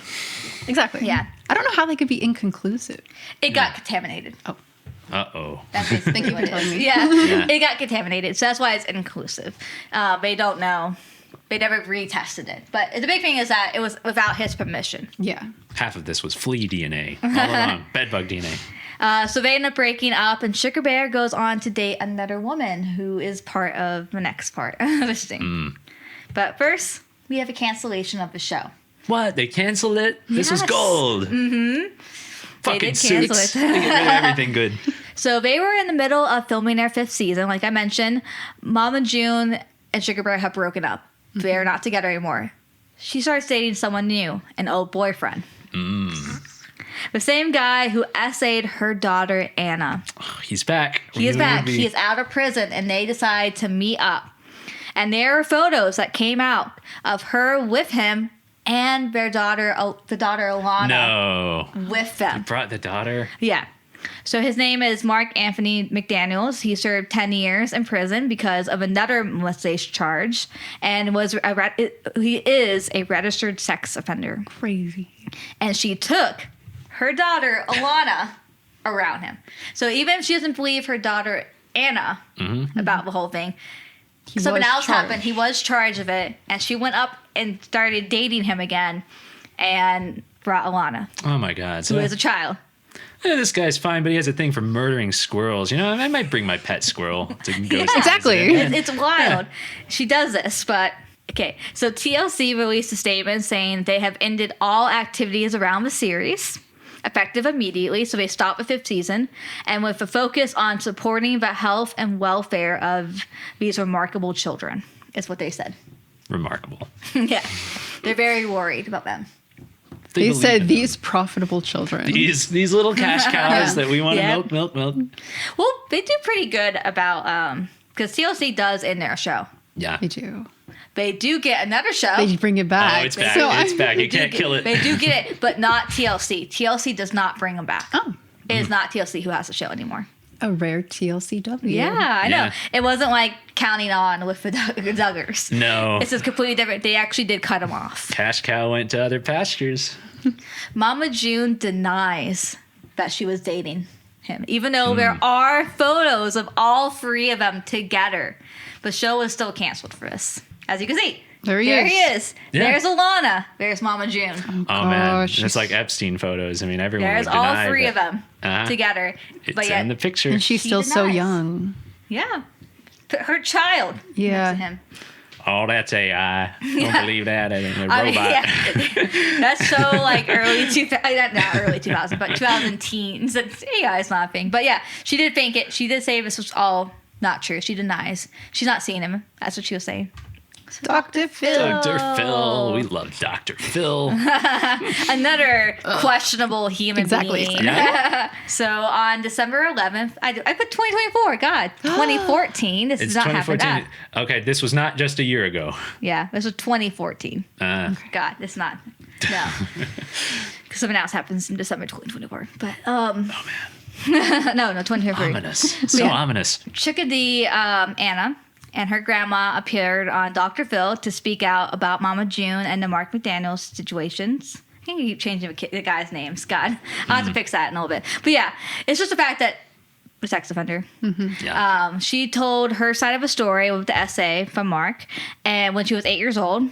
Exactly. Yeah. I don't know how they could be inconclusive. it got contaminated. Uh-oh. That's basically Thank you what for it is. telling me. Yeah. Yeah. It got contaminated, so that's why it's inclusive. They don't know. They never retested it. But the big thing is that it was without his permission. Yeah. Half of this was flea DNA. All along. Bedbug DNA. So they end up breaking up, and Sugar Bear goes on to date another woman who is part of the next part of this thing. But first, we have a cancellation of the show. What? They canceled it? This was Yes. gold. Fucking did cancel suits. it. They get rid of everything good. So they were in the middle of filming their 5th season. Like I mentioned, Mama June and Sugar Bear have broken up. They're not together anymore. She starts dating someone new, an old boyfriend. The same guy who essayed her daughter, Anna. He's back. He is back. He is out of prison, and they decide to meet up. And there are photos that came out of her with him and their daughter, the daughter Alana, No. with them. Brought the daughter. Yeah. So his name is Mark Anthony McDaniels. He served 10 years in prison because of another molestation charge, and he is a registered sex offender. Crazy. And she took her daughter Alana around him. So even if she doesn't believe her daughter Anna about the whole thing, something was else happened. charged. He was charged of it, and she went up and started dating him again, and brought Alana, Oh my God. who So, is a child. this guy's fine, but he has a thing for murdering squirrels. You know, I might bring my pet squirrel to go. Exactly. Yeah. It's wild. She does this, but Okay, so TLC released a statement saying they have ended all activities around the series, effective immediately. So they stopped the fifth season, and with a focus on supporting the health and welfare of these remarkable children, is what they said. Remarkable. Yeah, they're very worried about them. They believe said in these profitable children. these little cash cows that we want to Yep. milk. Well, they do pretty good about because TLC does in their show. Yeah. They do. They do get another show. They bring it back. Oh, it's back. So It's I'm- back. You They do can't get- kill it. They do get it, but not TLC. TLC does not bring them back. Oh, It is not TLC who has the show anymore. a rare TLCW. Yeah, I know. Yeah. It wasn't like counting on with the Duggars. No. This is completely different. They actually did cut them off. Cash cow went to other pastures. Mama June denies that she was dating him, even though there are photos of all three of them together. The show was still canceled for this. As you can see. There he There is. he is. Yeah. There's Alana. There's Mama June. Oh, man. Gosh. It's like Epstein photos. I mean, everyone There's would deny all three that of them together. It's But yet, in the picture. And she's She still so denies. young. yeah. Her child. Yeah. next to him. Oh, that's AI. Don't believe that. I think a I robot. mean, yeah. That's so like early 2000, not early 2000, but 2000 teens. AI is not a thing. But yeah, she did think it. She did say this was all not true. She denies. She's not seeing him. That's what she was saying. Dr. Phil. Dr. Phil. We love Dr. Phil. Another questionable human Exactly. being. Yeah. So on December 11th, I put 2024. God, 2014. This It's does not happen. 2014. Okay, this was not just a year ago. Yeah, this was 2014. God, it's not. No. Because something else happens in December 2024. But, Oh, man. no, 2023. Ominous. So Yeah. ominous. Chickadee Anna and her grandma appeared on Dr. Phil to speak out about Mama June and the Mark McDaniels situations. I think you keep changing the guy's names. God, I'll have to fix that in a little bit. But yeah, it's just the fact that the sex offender. Yeah. She told her side of a story with the essay from Mark, and when she was 8 years old,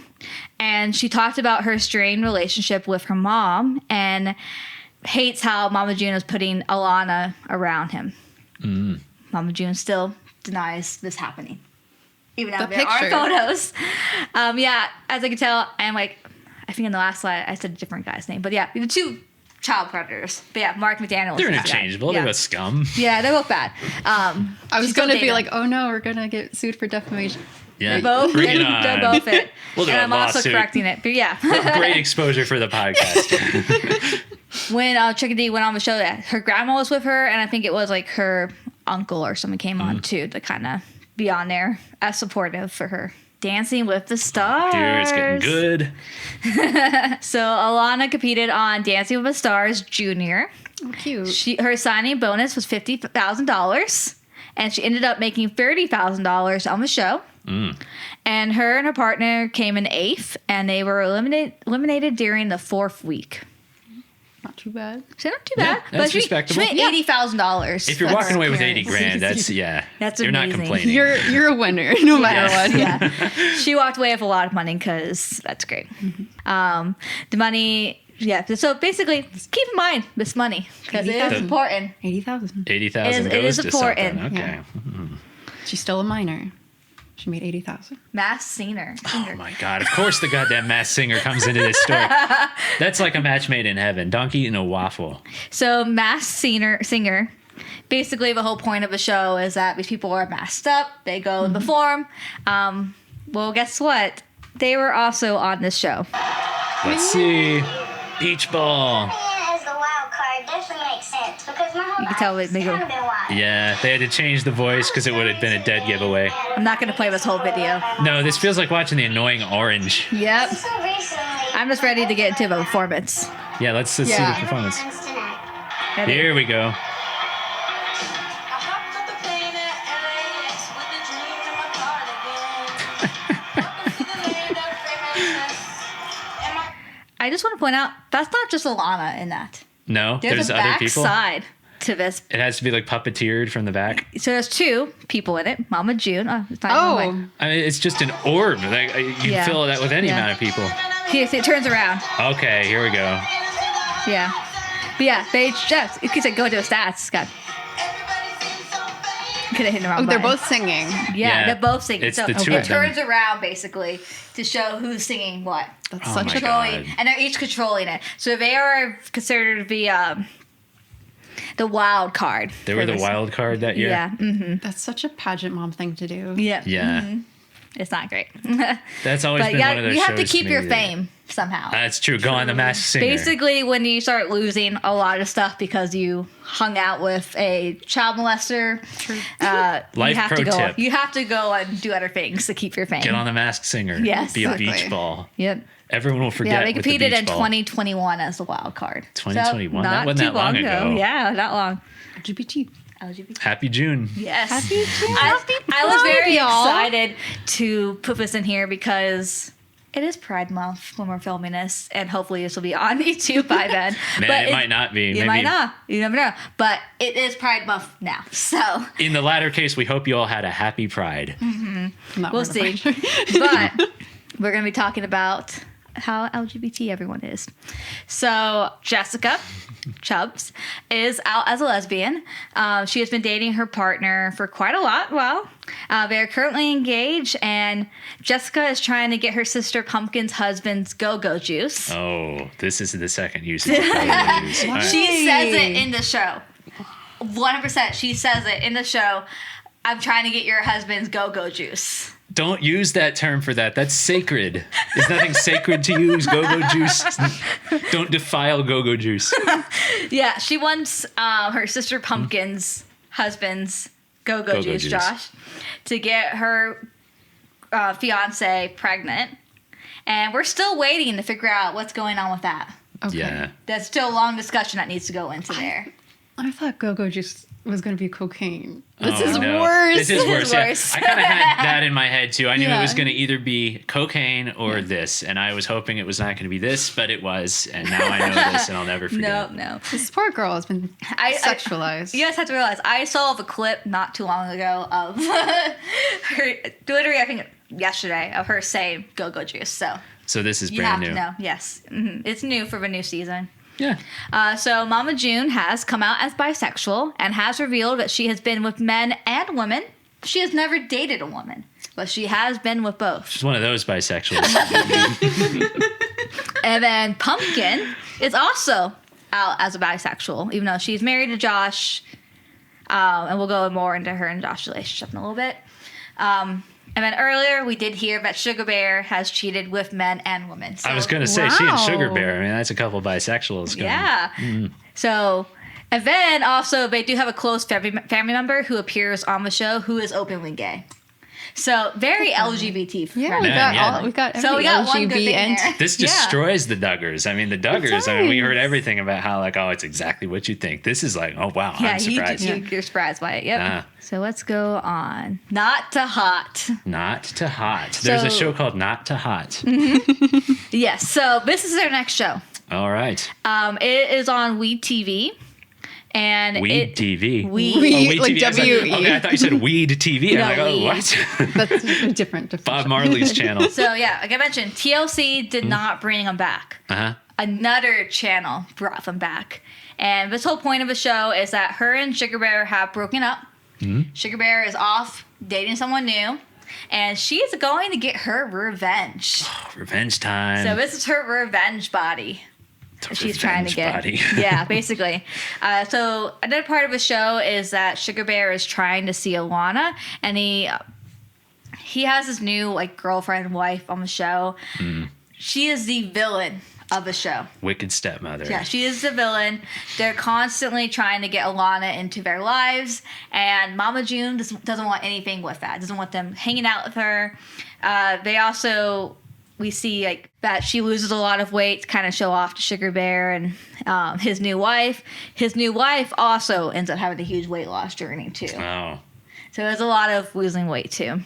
and she talked about her strained relationship with her mom and hates how Mama June is putting Alana around him. Mama June still denies this happening, even though The there are picture. photos. Yeah, as I can tell, I'm like, I think in the last slide I said a different guy's name, but yeah, the two child predators. But yeah, Mark McDaniel. They're interchangeable. Yeah. They're both scum. Yeah, they're both bad. I was she's going still to be dating. like, oh no, we're going to get sued for defamation. Yeah. Both, Bring it they're on. both it. We'll do and a I'm also lawsuit. correcting it. But yeah, Great exposure for the podcast. when Chickadee went on the show, that her grandma was with her, and I think it was like her uncle or someone came on too to kind of be on there as supportive for her. Dancing with the Stars. Dude, it's getting good. So Alana competed on Dancing with the Stars Junior. Oh, cute. Her signing bonus was $50,000, and she ended up making $30,000 on the show. And her and her partner came in 8th, and they were eliminated during the 4th week. Not too bad. So not too Yeah, bad. that's but she respectable. made $80,000. If you're That's walking away with great. 80 grand, that's, yeah. That's You're not amazing. complaining. You're a winner, no matter Yeah. what. Yeah. She walked away with a lot of money because that's great. The money, yeah. So basically, just keep in mind this money because it is 80,000. important. 80,000. 80,000 It goes is to important. something. Okay. Yeah. She's still a minor. She made 80,000. Mass singer. Oh my God. Of course the goddamn masked singer comes into this story. That's like a match made in heaven. Donkey eating a waffle. So mass singer. Basically, the whole point of the show is that these people are masked up. They go and perform. Well, guess what? They were also on this show. Let's see. Beach ball. As the wild card definitely makes sense because my whole You can tell life they has go- kind of been wild. Yeah, they had to change the voice because it would have been a dead giveaway. I'm not going to play this whole video. No, this feels like watching the annoying orange. Yep. So recently, I'm just ready to get into the performance. Yeah, let's see the Yeah. performance. friends tonight. Ready? Here we go. I just want to point out that's not just Alana in that. No, There's a other back people. side to this. It has to be like puppeteered from the back. So there's 2 people in it. Mama June. Oh, it's not even one way. I mean, it's just an orb. Like you can Yeah. fill that with any Yeah. amount of people. Here, see, it turns around. Okay, here we go. Yeah. But yeah, they just, you could say go to the stats, Scott. Could have hit the wrong Oh, they're button. both singing. Yeah, they're both singing. It's so the two it of them. turns around basically to show who's singing what. That's Oh such my a God. And they're each controlling it. So they are considered to be the wild card. They were for the this. wild card that year. Yeah. That's such a pageant mom thing to do. Yeah. Yeah. It's not great. That's always But been one of those you have to shows keep me your that- fame somehow. That's true. Go on the Masked Singer. Basically, when you start losing a lot of stuff because you hung out with a child molester, Life you have pro to go. tip. You have to go and do other things to keep your fame. Get on the Masked Singer. Yes. Be a Exactly. beach ball. Yep. Everyone will forget. Yeah, they with the competed beach in ball. 2021 as the wild card. 2021? So, That not wasn't too that long ago. Yeah, not long. LGBT. LGBT. Happy June. Yes. Happy June. I was very y'all. excited to put this in here because it is Pride Month when we're filming this, and hopefully this will be on YouTube by then. Man, it might not be. You Maybe might not. You never know. But it is Pride Month now, so in the latter case, we hope you all had a happy Pride. Not we'll worried about see. it. But we're going to be talking about how LGBT everyone is. So Jessica Chubbs is out as a lesbian. She has been dating her partner for quite a while. They are currently engaged, and Jessica is trying to get her sister Pumpkin's husband's go-go juice. Oh, this is the second usage of go-go juice. All right. She says it in the show. 100%. She says it in the show. I'm trying to get your husband's go-go juice. Don't use that term for that. That's sacred. There's nothing sacred to use. Go-go juice. Don't defile go-go juice. Yeah, she wants her sister Pumpkin's husband's go-go Go-go juice, juice. Josh, to get her fiance pregnant. And we're still waiting to figure out what's going on with that. Okay. Yeah. That's still a long discussion that needs to go into there. I thought go-go juice was going to be cocaine. This Oh, is no. worse. This is worse. Yeah. worse. I kind of had that in my head too. I knew it Yeah. was going to either be cocaine or this, and I was hoping it was not going to be this, but it was, and now I know this, and I'll never forget. No. This poor girl has been sexualized. You guys have to realize, I saw the clip not too long ago of her, literally, I think yesterday, of her saying go-go juice. So So this is you brand have new. to know. Yes. It's new for the new season. Yeah. So Mama June has come out as bisexual and has revealed that she has been with men and women. She has never dated a woman, but she has been with both. She's one of those bisexuals. And then Pumpkin is also out as a bisexual, even though she's married to Josh. And we'll go more into her and Josh's relationship in a little bit. And then earlier we did hear that Sugar Bear has cheated with men and women. So, I was going to say, she and Sugar Wow. Bear. I mean, that's a couple bisexuals going. yeah. So, and then also they do have a close family member who appears on the show who is openly gay. So very LGBT. Yeah, friendly. we've got So we every got one good LGB thing and there. This Yeah. destroys the Duggars. I mean, the Duggars, I mean, we does. heard everything about how, like, oh, it's exactly what you think. This is like, oh, wow, Yeah, I'm surprised. you're surprised by it. Yep. Ah. So let's go on. Not to hot. Not to hot. There's a So- show called Not to Hot. Yes. So this is our next show. All right. It is on Weed TV. And Weed TV. Weed. Oh, Weed, Weed like TV. I was like, W-E. okay, I thought you said Weed TV. No, I'm like, oh, Weed. what? That's a different. Bob Marley's channel. So yeah, like I mentioned, TLC did not bring them back. Uh-huh. Another channel brought them back. And this whole point of the show is that her and Sugar Bear have broken up. Sugar Bear is off dating someone new. And she's going to get her revenge. Revenge time. So this is her revenge body. The She's trying to revenge get. body. Yeah, basically. So another part of the show is that Sugar Bear is trying to see Alana, and he has his new like girlfriend, wife on the show. She is the villain of the show. Wicked stepmother. Yeah, she is the villain. They're constantly trying to get Alana into their lives, and Mama June doesn't want anything with that. Doesn't want them hanging out with her. They also, we see like that she loses a lot of weight to kind of show off to Sugar Bear and his new wife. His new wife also ends up having a huge weight loss journey too. Oh. So there's a lot of losing weight too.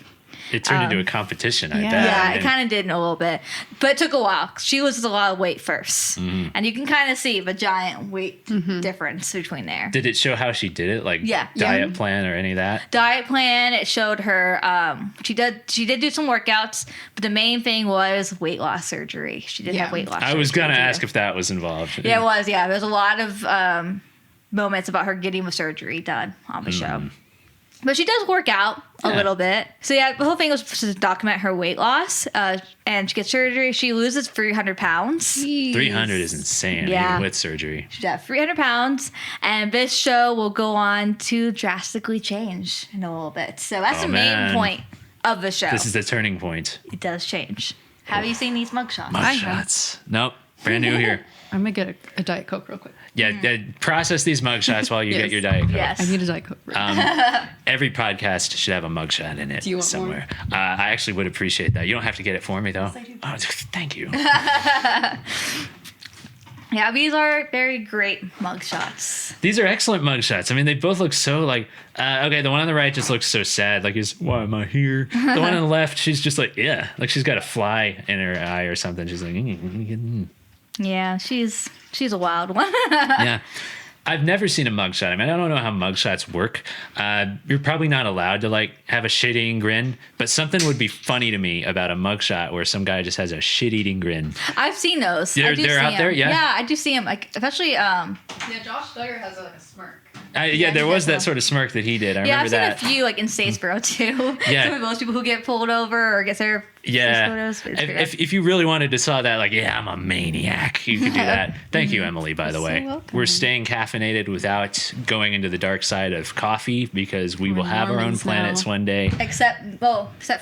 It turned into a competition, I yeah. bet. Yeah, I it mean, kind of did in a little bit, but it took a while. She loses a lot of weight first, and you can kind of see the giant weight difference between there. Did it show how she did it? Like Yeah. diet plan or any of that? Diet plan. It showed her. She did do some workouts, but the main thing was weight loss surgery. She did have Yeah. weight loss. I was surgery, going to too. ask if that was involved. Yeah, it was. Yeah, there's a lot of moments about her getting the surgery done on the show. But she does work out a Yeah. little bit. So yeah, the whole thing was to document her weight loss. And she gets surgery. She loses 300 pounds. 300 is insane, Yeah. even with surgery. She's at 300 pounds. And this show will go on to drastically change in a little bit. So that's Oh, the man. main point of the show. This is the turning point. It does change. Have you seen these mugshots? I have. Mugshots. Nope. Brand new here. I'm gonna get a Diet Coke real quick. Yeah, process these mugshots while you Yes. get your Diet Coke. Yes. I need a Diet Coke. Right Every podcast should have a mugshot in it Do you want somewhere. I actually would appreciate that. You don't have to get it for me, though. Oh, thank you. Yeah, these are very great mugshots. These are excellent mugshots. I mean, they both look so like, okay, the one on the right just looks so sad. Like, why am I here? The one on the left, she's just like, yeah. Like, she's got a fly in her eye or something. She's like, Yeah, she's a wild one. yeah. I've never seen a mugshot. I mean, I don't know how mugshots work. You're probably not allowed to like have a shit-eating grin, but something would be funny to me about a mugshot where some guy just has a shit-eating grin. I've seen those. They're I do out see there? 'em. Yeah? Yeah, I do see them. Like, especially, Yeah, Josh Duggar has like a smirk. Yeah, there he was does that sort of smirk that he did. I yeah, remember I've that. seen a few like in Statesboro too. Yeah. Some of those people who get pulled over or get their Yeah. photos. It's pretty If you really wanted to saw that, like, yeah, I'm a maniac, you could do that. Thank you, Emily, by the way. welcome. We're staying caffeinated without going into the dark side of coffee because we will have our own Mormons planets now. one day. except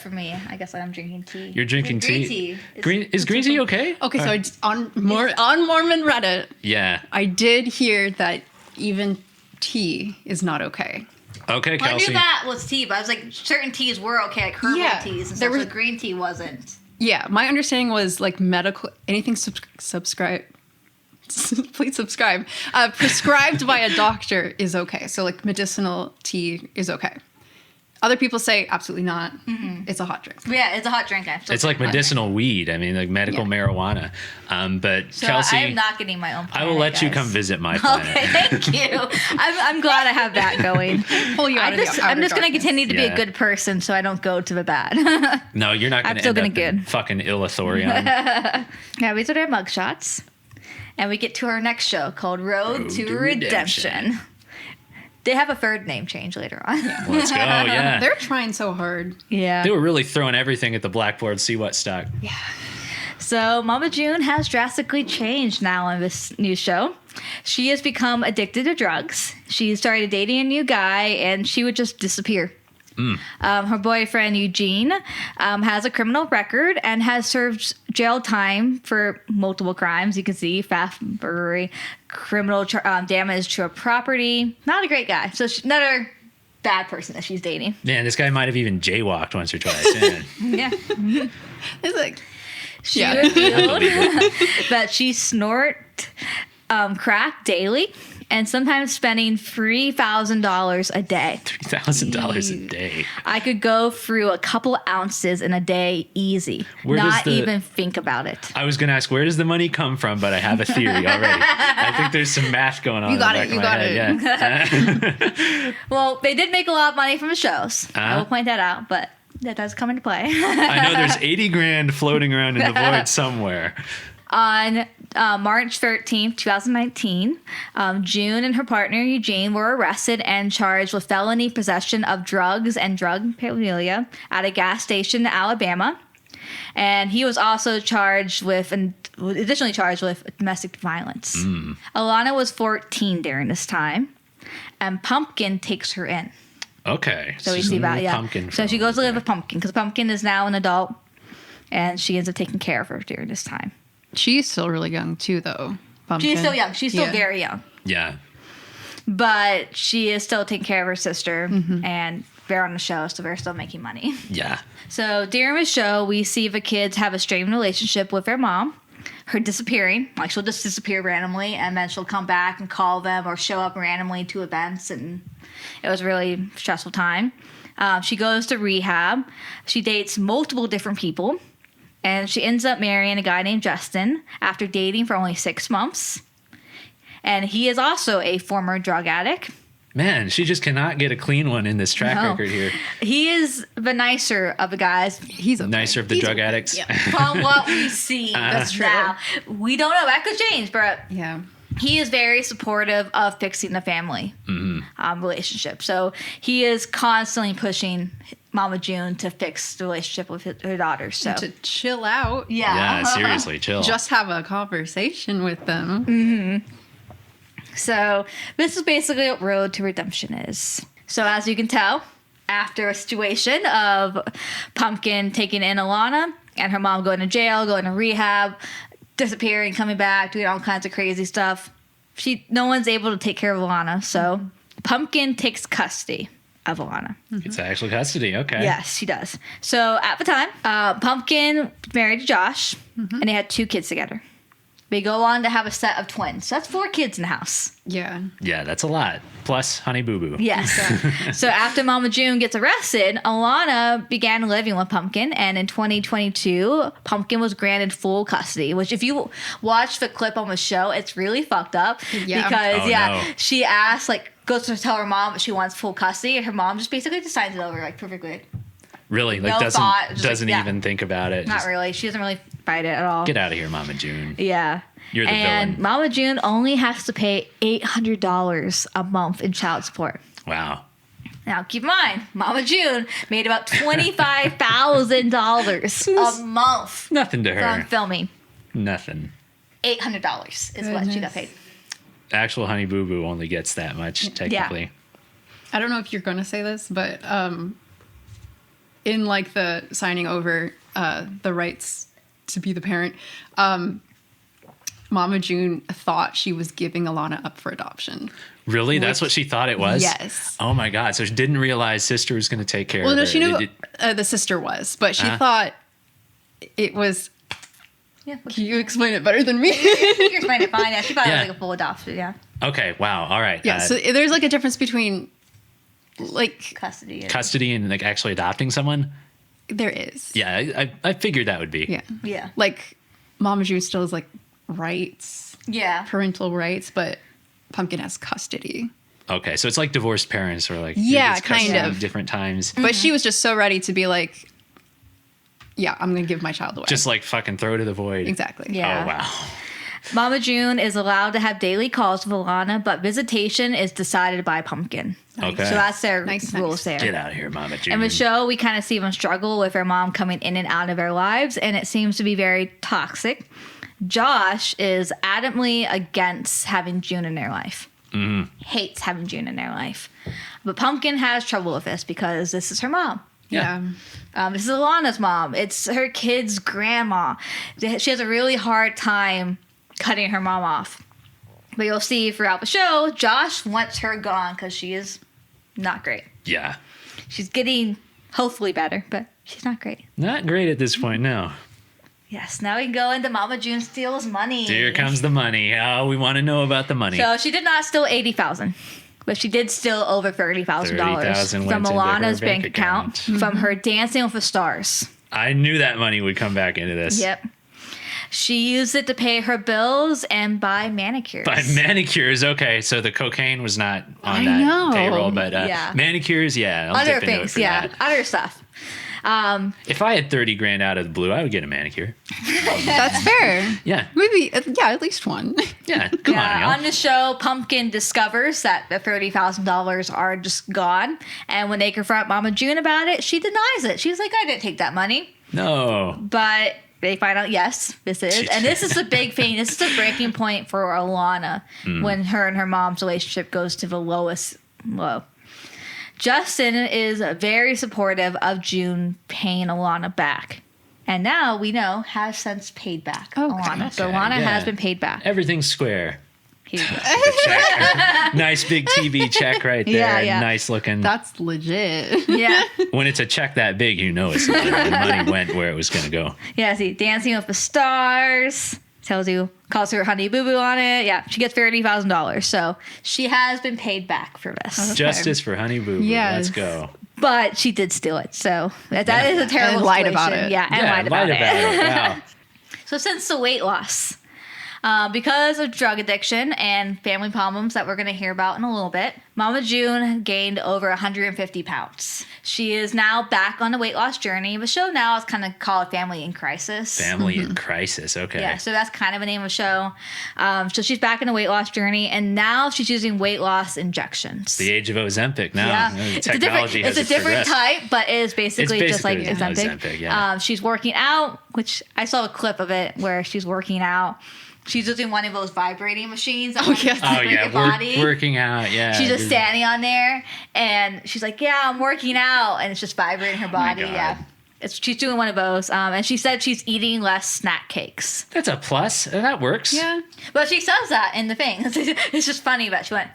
for me. I guess I'm drinking tea. You're drinking Green tea. tea. Is green tea okay? Okay, so on Mormon Reddit, Yeah. I did hear that even tea is not okay. Okay, Well, I Kelsey. knew that was tea, but I was like, certain teas were okay, like herbal Yeah, teas and there stuff. was- So green tea wasn't. Yeah, my understanding was like medical anything subscribe. Please subscribe. Prescribed by a doctor is okay. So like medicinal tea is okay. Other people say absolutely not. It's a hot drink. But yeah, it's a hot drink. It's like medicinal weed. I mean, like medical Yeah. marijuana. But So Kelsey, I am not getting my own. I will planet, let you guys. come visit my planet. Okay, thank you. I'm glad I have that going. Pull you out of the outer I'm just going to darkness. continue to be Yeah. a good person so I don't go to the bad. No, you're not going I'm to still end gonna up in good. fucking Illithorion. Yeah, these are their mugshots. And we get to our next show called Road to Redemption. They have a third name change later on. Let's go, yeah. They're trying so hard. Yeah. They were really throwing everything at the blackboard, see what stuck. So Mama June has drastically changed now on this new show. She has become addicted to drugs. She started dating a new guy, and she would just disappear. Her boyfriend Eugene has a criminal record and has served jail time for multiple crimes. You can see theft, burglary, criminal damage to a property. Not a great guy. So she's another bad person that she's dating. Man, this guy might have even jaywalked once or twice. Man. Yeah. It's like She Yeah. revealed that she snort crack daily and sometimes spending $3,000 a day. $3,000 a day. I could go through a couple ounces in a day easy. Where does not the- even think about it. I was going to ask, where does the money come from? But I have a theory already. I think there's some math going on. You got in the it, back you of my got head, Yeah. Well, they did make a lot of money from the shows. I Uh-huh. will point that out, but that does come into play. I know there's 80 grand floating around in the void somewhere. On March 13th, 2019, June and her partner Eugene were arrested and charged with felony possession of drugs and drug paraphernalia at a gas station in Alabama. And he was also additionally charged with domestic violence. Alana was 14 during this time, and Pumpkin takes her in. Okay. So we she's see a that, little yeah. pumpkin So she from goes to live there. with Pumpkin because Pumpkin is now an adult, and she ends up taking care of her during this time. she's still really young too, though. Pumpkin. She's still young. She's still Yeah. very young. Yeah. But she is still taking care of her sister, Mm-hmm. and they're on the show, so they're still making money. Yeah. So during the show, we see the kids have a strained relationship with their mom. Her disappearing, like she'll just disappear randomly, and then she'll come back and call them or show up randomly to events, and it was a really stressful time. She goes to rehab. She dates multiple different people, and she ends up marrying a guy named Justin after dating for only 6 months. And he is also a former drug addict. Man, she just cannot get a clean one in this track No. record here. He is the nicer of the guys He's okay. Nicer of the He's drug okay. addicts. Yeah. from what we see That's true. now. We don't know. That could change, but Yeah. he is very supportive of fixing the family relationship. So he is constantly pushing Mama June to fix the relationship with her daughters. So To chill out. Yeah, seriously, chill. Just have a conversation with them. So this is basically what Road to Redemption is. So as you can tell, after a situation of Pumpkin taking in Alana and her mom going to jail, going to rehab, disappearing, coming back, doing all kinds of crazy stuff, no one's able to take care of Alana. So Pumpkin takes custody of Alana. It's actual custody. Okay. Yes, she does. So at the time, Pumpkin married Josh, and they had 2 kids together. They go on to have a set of twins. So that's 4 kids in the house. Yeah. Yeah, that's a lot. Plus Honey Boo Boo. Yes. So after Mama June gets arrested, Alana began living with Pumpkin, and in 2022, Pumpkin was granted full custody, which if you watch the clip on the show, it's really fucked up. Yeah. Because, Oh, no. she asks, like, goes to tell her mom that she wants full custody, and her mom just basically just signs it over, like, perfectly. Really? Like No doesn't thought, just doesn't like, yeah. even think about it. Not Just really. She doesn't really fight it at all. get out of here, Mama June. Yeah. You're the and villain. Mama June only has to pay $800 a month in child support. Wow. Now, keep in mind, Mama June made about $25,000 a month Nothing to from her. filming. Nothing. $800 is what she got paid. Actual Honey Boo Boo only gets that much, technically. I don't know if you're going to say this, but in like the signing over the rights to be the parent, Mama June thought she was giving Alana up for adoption. Really? That's what she thought it was? Yes. Oh my God. So she didn't realize sister was going to take care Well, of no, her. she knew Did- the sister was, but she Uh-huh. thought it was. Yeah. Can you explain it better than me? You can explain it fine. Yeah, she thought it Yeah. was like a full adoption. Yeah. Okay. Wow. All right. Yeah, so there's like a difference between, like, Custody. Custody and like actually adopting someone? there is. Yeah, I figured that would be. Yeah. Yeah. Like, Mama June still has, like, rights, Yeah. parental rights, but Pumpkin has custody. Okay. So it's like divorced parents or like Yeah, it's custody kind of. different times. But she was just so ready to be like, yeah, I'm going to give my child away. Just like fucking throw to the void. exactly. Yeah. Oh, wow. Mama June is allowed to have daily calls with Alana, but visitation is decided by Pumpkin. Okay. So that's their Nice, rules nice. there. Get out of here, Mama June. In the show, we kind of see them struggle with their mom coming in and out of their lives, and it seems to be very toxic. Josh is adamantly against having June in their life. Hates having June in their life. But Pumpkin has trouble with this because this is her mom. Yeah. This is Alana's mom. It's her kid's grandma. She has a really hard time cutting her mom off. But you'll see throughout the show, Josh wants her gone because she is not great. Yeah. She's getting hopefully better, but she's not great. Not great at this point, no. Yes, now we can go into Mama June steals money. Here comes the money. Oh, we want to know about the money. So she did not steal $80,000, but she did steal over $30,000 $30,000 from went into her Alana's bank bank account from her Dancing with the Stars. I knew that money would come back into this. Yep. She used it to pay her bills and buy manicures. By manicures, okay. So the cocaine was not on I that know. payroll, but Yeah. manicures, yeah. I'll Other dip into it things, for yeah. that. Other stuff. If I had 30 grand out of the blue, I would get a manicure. That's fair. Yeah. Maybe, yeah, at least one. Yeah. Come on, Yeah, y'all. on the show, Pumpkin discovers that the $30,000 are just gone. And when they confront Mama June about it, she denies it. She's like, I didn't take that money. No. But they find out, yes, this is. And this is the big thing. This is the breaking point for Alana when her and her mom's relationship goes to the lowest low. Justin is very supportive of June paying Alana back. And now we know has since paid back Alana. So Okay, Alana yeah. has been paid back. Everything's square. Here you go. The check. Nice big TV check right there. Yeah, yeah. Nice looking. That's legit. Yeah. When it's a check that big, you know it's legit. The money went where it was going to go. Yeah, see, Dancing with the Stars tells you, calls her Honey Boo Boo on it. Yeah, she gets $30,000. So she has been paid back for this. Justice for Honey Boo Boo. Yes. Let's go. But she did steal it. So that is a terrible And lied about situation. it. Yeah, and Yeah, lied about it. Wow. So since the weight loss, Because of drug addiction and family problems that we're going to hear about in a little bit, Mama June gained over 150 pounds. She is now back on the weight loss journey. The show now is kind of called Family in Crisis. Family in Crisis. Okay. Yeah, so that's kind of a name of the show. So she's back in the weight loss journey, and now she's using weight loss injections. The age of Ozempic now. Yeah, Technology it's a different type, but it is basically just like It's Ozempic. Ozempic, yeah. She's working out, which I saw a clip of it where she's working out. She's using one of those vibrating machines. That yes. vibrate your body. Working out, yeah. She's just standing on there, and she's like, "Yeah, I'm working out," and it's just vibrating her body. God. Yeah, she's doing one of those, and she said she's eating less snack cakes. That's a plus. That works. Yeah. But she says that in the thing. It's just funny that she went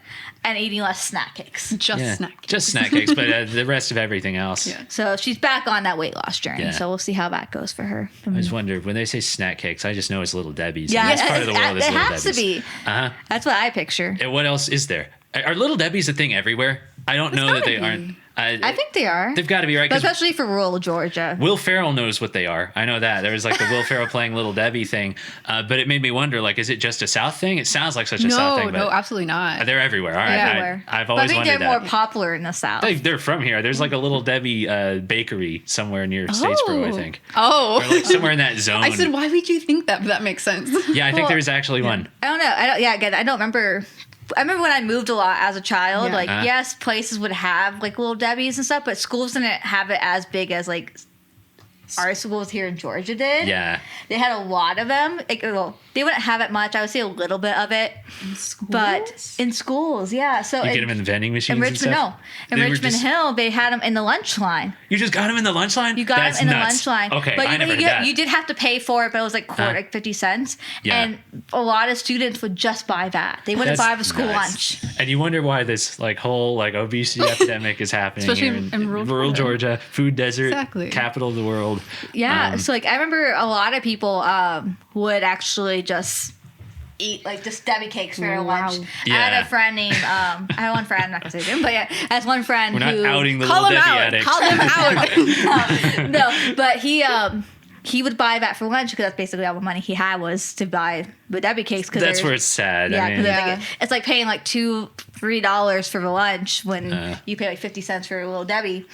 and eating less snack cakes. Just Yeah. snack cakes. Just snack cakes, but the rest of everything else. Yeah. So she's back on that weight loss journey. Yeah. So we'll see how that goes for her. I just wonder, when they say snack cakes, I just know it's Little Debbie's. Yeah, And this part of the world is it Little has Debbie's. to be. Uh-huh. That's what I picture. And what else is there? Are Little Debbie's a thing everywhere? I don't know that they gotta aren't. I think they are. They've got to be, right? But 'Cause especially for rural Georgia. Will Ferrell knows what they are. I know that. There was like the Will Ferrell playing Little Debbie thing. But it made me wonder, like, is it just a South thing? It sounds like such a South thing. But No, absolutely not. they're everywhere. All right. Everywhere. I've But I always think wondered they're more that. popular in the South. They're from here. There's like a Little Debbie bakery somewhere near Statesboro, I think. Oh. Or like somewhere in that zone. I said, why would you think that? But that makes sense. Yeah, I think Well, there's actually one. I don't know. Again, I don't remember. I remember when I moved a lot as a child. Yeah. Like, yes, places would have like Little Debbie's and stuff, but schools didn't have it as big as like our schools here in Georgia did. Yeah. They had a lot of them. Like, well, they wouldn't have it much. I would say a little bit of it. But in schools, yeah. So You get them in vending machines in and Richmond, stuff? no. In They were Richmond just- Hill, they had them in the lunch line. You just got them in the lunch line? You got That's them in nuts. the lunch line. Okay, but I never heard you, that. you did have to pay for it, but it was like like 50 cents. Yeah. And a lot of students would just buy that. They wouldn't That's buy the school nuts. lunch. And you wonder why this like whole like obesity epidemic is happening Especially here in rural Georgia, food desert, Exactly. capital of the world. Yeah. So like I remember a lot of people would actually just eat like just Debbie cakes for their Wow. lunch. I Yeah. had a friend named I had one friend, I'm not gonna say his name, but yeah, I had one friend We're not who outing the Call Little him Debbie out. addict. Call him out. no, but he would buy that for lunch because that's basically all the money he had was to buy the Debbie cakes. Cause That's there's- where it's sad. Yeah, I mean, because it's like paying like $2-3 for the lunch when you pay like 50 cents for a Little Debbie.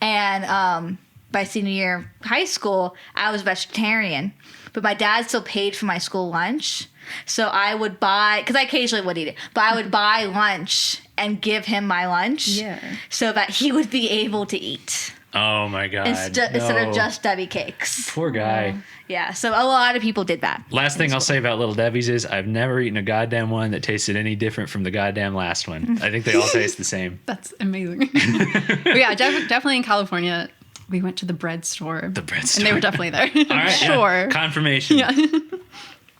And by senior year of high school, I was vegetarian, but my dad still paid for my school lunch. So I would buy, because I occasionally would eat it, but I would buy lunch and give him my lunch Yeah. so that he would be able to eat oh my God. instead no. of just Debbie cakes. Poor guy. Yeah, so a lot of people did that. Last thing I'll say about Little Debbie's is I've never eaten a goddamn one that tasted any different from the goddamn last one. I think they all taste the same. That's amazing. But yeah, definitely in California, we went to the bread store. The bread And store. they were definitely there. All right, sure. yeah. Confirmation. Yeah.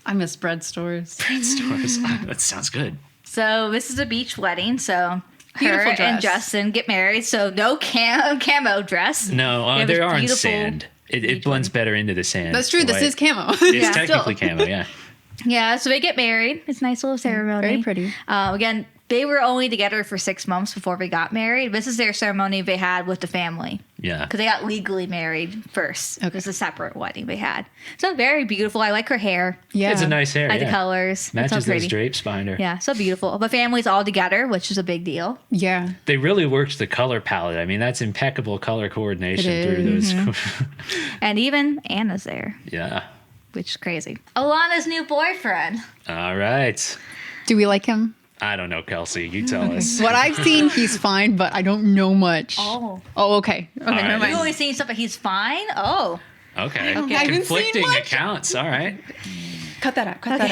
I miss bread stores. Bread stores. That sounds good. So this is a beach wedding. So Beautiful her and dress. Justin get married. So no camo dress. No, They have they this are on beautiful sand. It blends better into the sand. That's true. The This white. is camo. It's Yeah. technically camo, yeah. Yeah, so they get married. It's a nice little ceremony. Very pretty. Again, they were only together for 6 months before they got married. This is their ceremony they had with the family. Yeah. Because they got legally married first. Okay. It was a separate wedding they had. So very beautiful. I like her hair. Yeah. It's a nice hair. I like yeah. the colors. It's so Matches pretty. those drapes behind her. Yeah, so beautiful. The family's all together, which is a big deal. Yeah. They really worked the color palette. I mean, that's impeccable color coordination It through those. Mm-hmm. And even Anna's there, Yeah. which is crazy. Alana's new boyfriend. All right. Do we like him? I don't know, Kelsey. You tell us. What I've seen, he's fine, but I don't know much. Oh. Oh, okay. Okay, right. never You've mind. only seen stuff, but he's fine? Oh. Okay. I haven't seen Conflicting much. accounts. All right. Cut that out. Cut that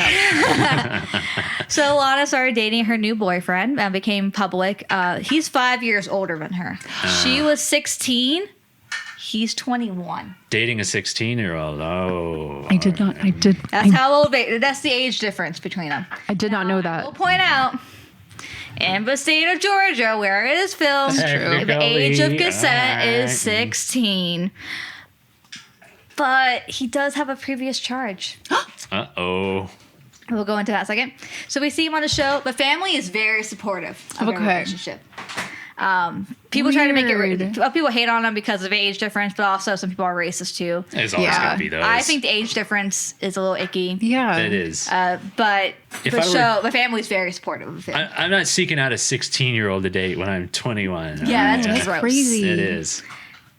out. So Alana started dating her new boyfriend and became public. He's 5 years older than her. She was 16. He's 21. Dating a 16-year-old. Oh. I did not. I did. That's how old that's the age difference between them. I did not know We'll that. point out, in the state of Georgia, where it is filmed, Technically, the age of consent alright. is 16. But he does have a previous charge. Uh-oh. We'll go into that in a second. So we see him on the show. The family is very supportive of their Okay. relationship. People try to make Weird. it. People hate on him because of age difference, but also some people are racist too. There's always Yeah. going to be those. I think the age difference is a little icky. Yeah. it is. But If the I were- show, my family's very supportive of him. I'm not seeking out a 16-year-old to date when I'm 21. Yeah, that's Yeah. gross. Crazy. It is.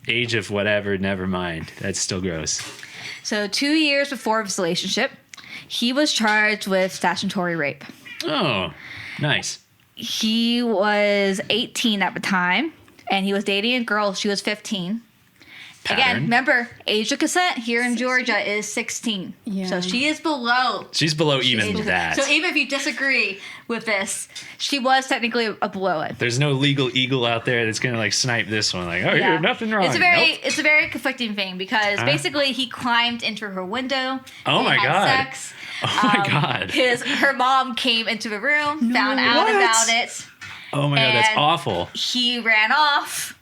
Age of whatever, never mind. That's still gross. So 2 years before his relationship, he was charged with statutory rape. Oh, nice. He was 18 at the time, and he was dating a girl. She was 15. Again, Pattern. remember, age of consent here in Georgia is 16. Yeah. So she is below. She's below even age of- that. So even if you disagree with this, she was technically below it. There's no legal eagle out there that's going to like snipe this one. Like, oh, Yeah. you're nothing wrong. It's a very, Nope. it's a very conflicting thing because basically he climbed into her window. Oh they my had God. Sex. Oh my God. Her mom came into the room, found out what? about it. Oh my God, that's and- awful. He ran off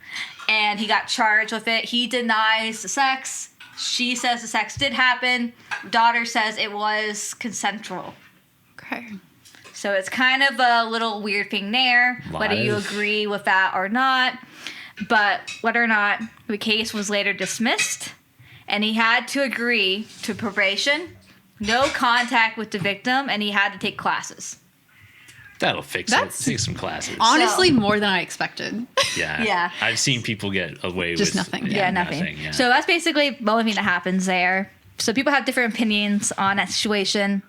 and he got charged with it. He denies the sex. She says the sex did happen. Daughter says it was consensual. Okay. So it's kind of a little weird thing there, whether you Live. agree with that or not. But whether or not the case was later dismissed, and he had to agree to probation, no contact with the victim, and he had to take classes. That'll fix That's- it. Take some classes. Honestly, more than I expected. Yeah. Yeah. I've seen people get away Just with nothing. Yeah, nothing. yeah. So that's basically the only thing that happens there. So people have different opinions on that situation.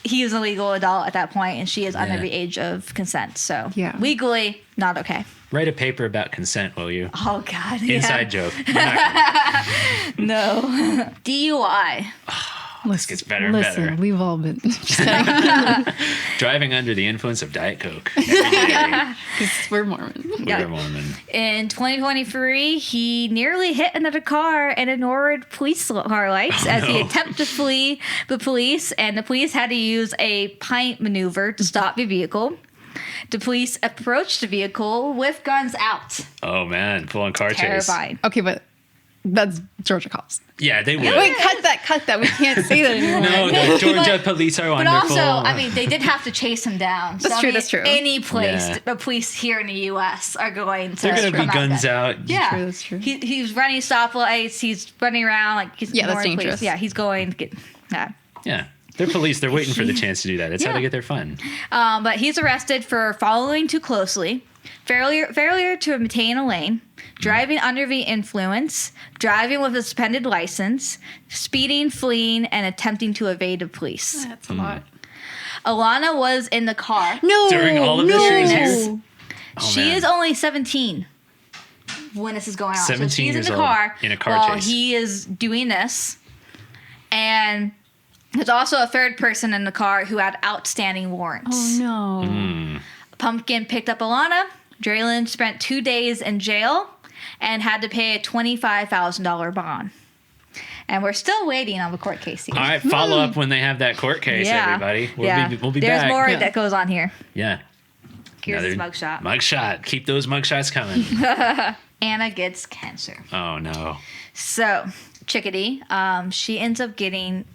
He is a legal adult at that point, and she is under Yeah. the age of consent. So Yeah. legally, not okay. Write a paper about consent, will you? Oh God. Yeah. Inside joke. I'm not gonna- No. DUI. This gets better and better. We've all been. Just kidding. Driving under the influence of Diet Coke. Every day. 'Cause we're Mormon. Yeah. We're a Mormon. In 2023, he nearly hit another car and ignored police car lights as he no. attempted to flee the police, and the police had to use a pint maneuver to stop the vehicle. The police approached the vehicle with guns out. Oh man, full on car chase. Terrifying. Okay, but that's Georgia cops. Yeah, they would. Wait, cut that. We can't say that anymore. No, the Georgia police are But wonderful. also, I mean, they did have to chase him down. So, That's I true, mean, that's true. Any place, Yeah. the police here in the U.S. are going to. they're gonna be come guns there. out. Yeah, true, that's true. He's running stoplights. He's running around like he's Yeah, that's ignoring police. dangerous. Yeah, he's going to get. Yeah. Yeah, they're police. They're waiting for the chance to do that. That's how Yeah. they get their fun. But he's arrested for following too closely, failure to maintain a lane, driving under the influence, driving with a suspended license, speeding, fleeing, and attempting to evade the police. That's a lot. Alana was in the car. No. During all of this, she was here? Oh, She man. is only 17 when this is going on. 17 so she's years in the old car in a car while chase. he is doing this. And there's also a third person in the car who had outstanding warrants. Oh no. Mm. Pumpkin picked up Alana. Draylen spent 2 days in jail and had to pay a $25,000 bond. And we're still waiting on the court case here. All right, follow up when they have that court case, everybody. We'll be There's back. more Yeah. that goes on here. Yeah. Here's his Another mugshot. Mugshot. Keep those mugshots coming. Anna gets cancer. Oh no. So, Chickadee, she ends up getting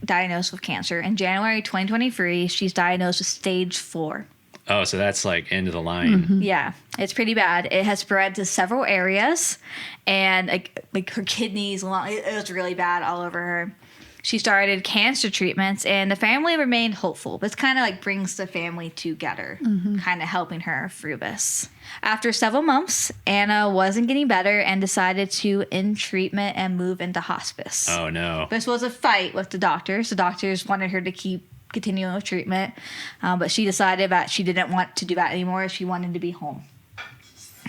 diagnosed with cancer. In January 2023, she's diagnosed with stage 4. Oh, so that's like end of the line. Yeah, it's pretty bad. It has spread to several areas, and like her kidneys, it was really bad all over her. She started cancer treatments, and the family remained hopeful. This kind of like brings the family together, kind of helping her through this. After several months, Anna wasn't getting better and decided to end treatment and move into hospice. Oh no. This was a fight with the doctors. The doctors wanted her to keep continuing with treatment, but she decided that she didn't want to do that anymore. She wanted to be home.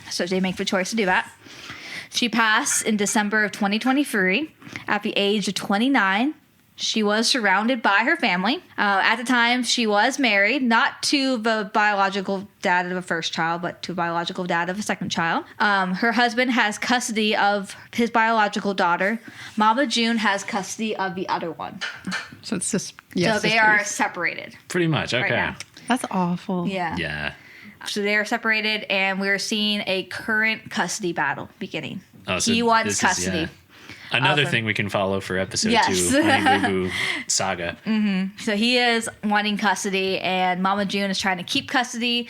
So they make the choice to do that. She passed in December of 2023 at the age of 29. She was surrounded by her family. At the time, she was married, not to the biological dad of the first child, but to the biological dad of the second child. Her husband has custody of his biological daughter. Mama June has custody of the other one. So it's just So they are separated. Pretty much. Okay. now. That's awful. Yeah. Yeah. So they are separated, and we're seeing a current custody battle beginning. Oh, so He wants this is, custody. Another Awesome. thing we can follow for episode Yes. 2, Honey Boo Boo Saga. So he is wanting custody, and Mama June is trying to keep custody.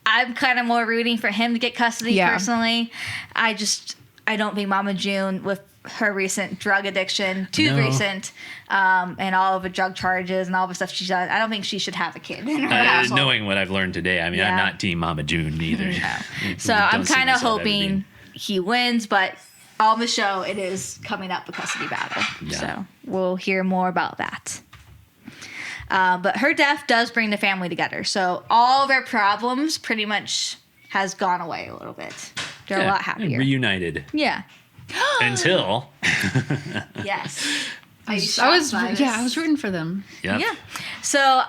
I'm kind of more rooting for him to get custody personally. I don't think Mama June, with her recent drug addiction, recent, and all of the drug charges and all the stuff she's done, I don't think she should have a kid in her household. Knowing what I've learned today, I mean, I'm not Team Mama June either. So I'm kind of hoping he wins, but on the show, it is coming up a custody battle. Yeah. So we'll hear more about that. But her death does bring the family together. So all of their problems pretty much has gone away a little bit. They're a lot happier. Reunited. Yeah. Until. Yes. I was rooting for them. Yep. Yeah. So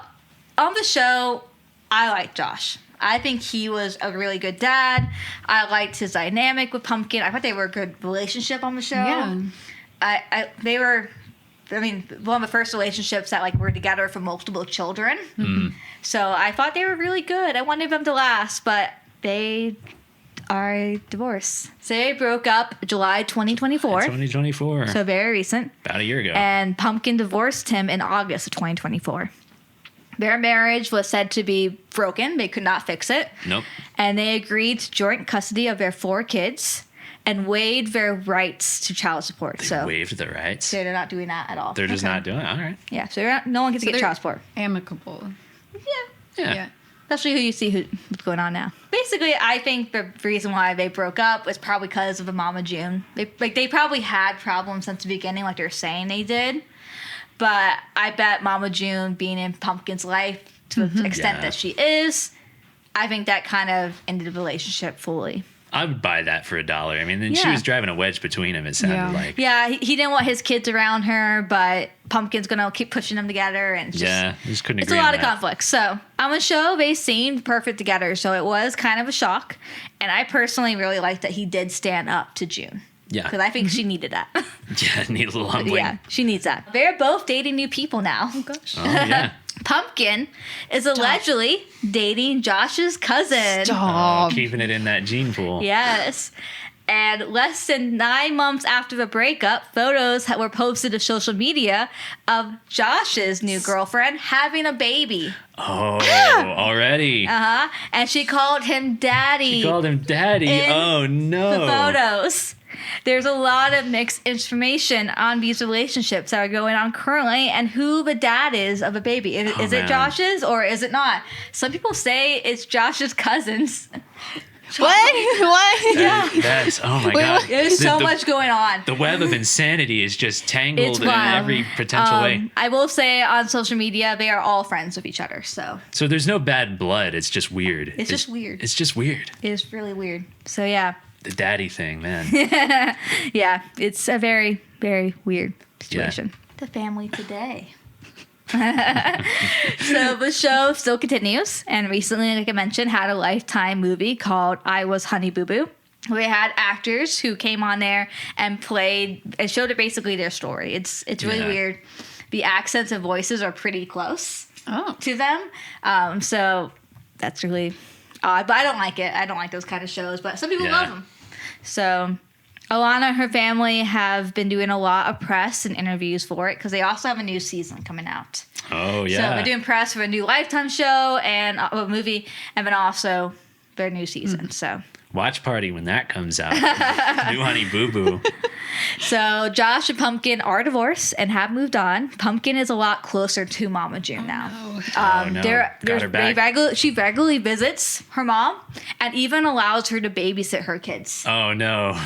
on the show, I like Josh. I think he was a really good dad. I liked his dynamic with Pumpkin. I thought they were a good relationship on the show. Yeah. They were, I mean, one of the first relationships that like were together for multiple children. Mm-hmm. So I thought they were really good. I wanted them to last, but they are divorced. So they broke up July 2024. 2024. So very recent. About a year ago. And Pumpkin divorced him in August of 2024. Their marriage was said to be broken. They could not fix it. Nope. And they agreed to joint custody of their 4 kids and waived their rights to child support. They waived the rights? They're not doing that at all. They're just not doing it? All right. Yeah, so no one gets to get child support. Amicable. Yeah. Especially who you see what's going on now. Basically, I think the reason why they broke up was probably because of the Mama June. They probably had problems since the beginning, like they're saying they did. But I bet Mama June being in Pumpkin's life to the extent that she is, I think that kind of ended the relationship fully. I would buy that for $1. I mean, then she was driving a wedge between them, it sounded like. Yeah, he didn't want his kids around her, but Pumpkin's going to keep pushing them together. And just couldn't agree It's a lot on of conflict. So on the show, they seemed perfect together. So it was kind of a shock. And I personally really liked that he did stand up to June. Yeah. Because I think she needed that. Need a little humbling. Yeah, she needs that. They're both dating new people now. Oh, gosh. Oh, yeah. Pumpkin is allegedly dating Josh's cousin. Stop. Keeping it in that gene pool. Yes. And less than 9 months after the breakup, photos were posted to social media of Josh's new girlfriend having a baby. Oh, already. And she called him Daddy. She called him Daddy. Oh, no. The photos. There's a lot of mixed information on these relationships that are going on currently and who the dad is of a baby. Is it Josh's or is it not? Some people say it's Josh's cousins. What? Yeah. That's, oh my God. There's so much going on. The web of insanity is just tangled It's in wild. every potential way. I will say on social media, they are all friends with each other. So there's no bad blood. It's just weird. It's just weird. It's just weird. It is really weird. So yeah. The daddy thing, man. Yeah. It's a very, very weird situation. The family today. So the show still continues, and recently, like I mentioned, had a Lifetime movie called I Was Honey Boo Boo. We had actors who came on there and played and showed it basically their story. It's really weird. The accents and voices are pretty close to them, so that's really odd. But I don't like it. I don't like those kind of shows. But some people love them. So Alana and her family have been doing a lot of press and interviews for it because they also have a new season coming out. Oh, yeah. So they're doing press for a new Lifetime show and a movie, and then also their new season. So watch party when that comes out. New Honey Boo Boo. So Josh and Pumpkin are divorced and have moved on. Pumpkin is a lot closer to Mama June now. No. Got her back. She regularly visits her mom and even allows her to babysit her kids. Oh, no.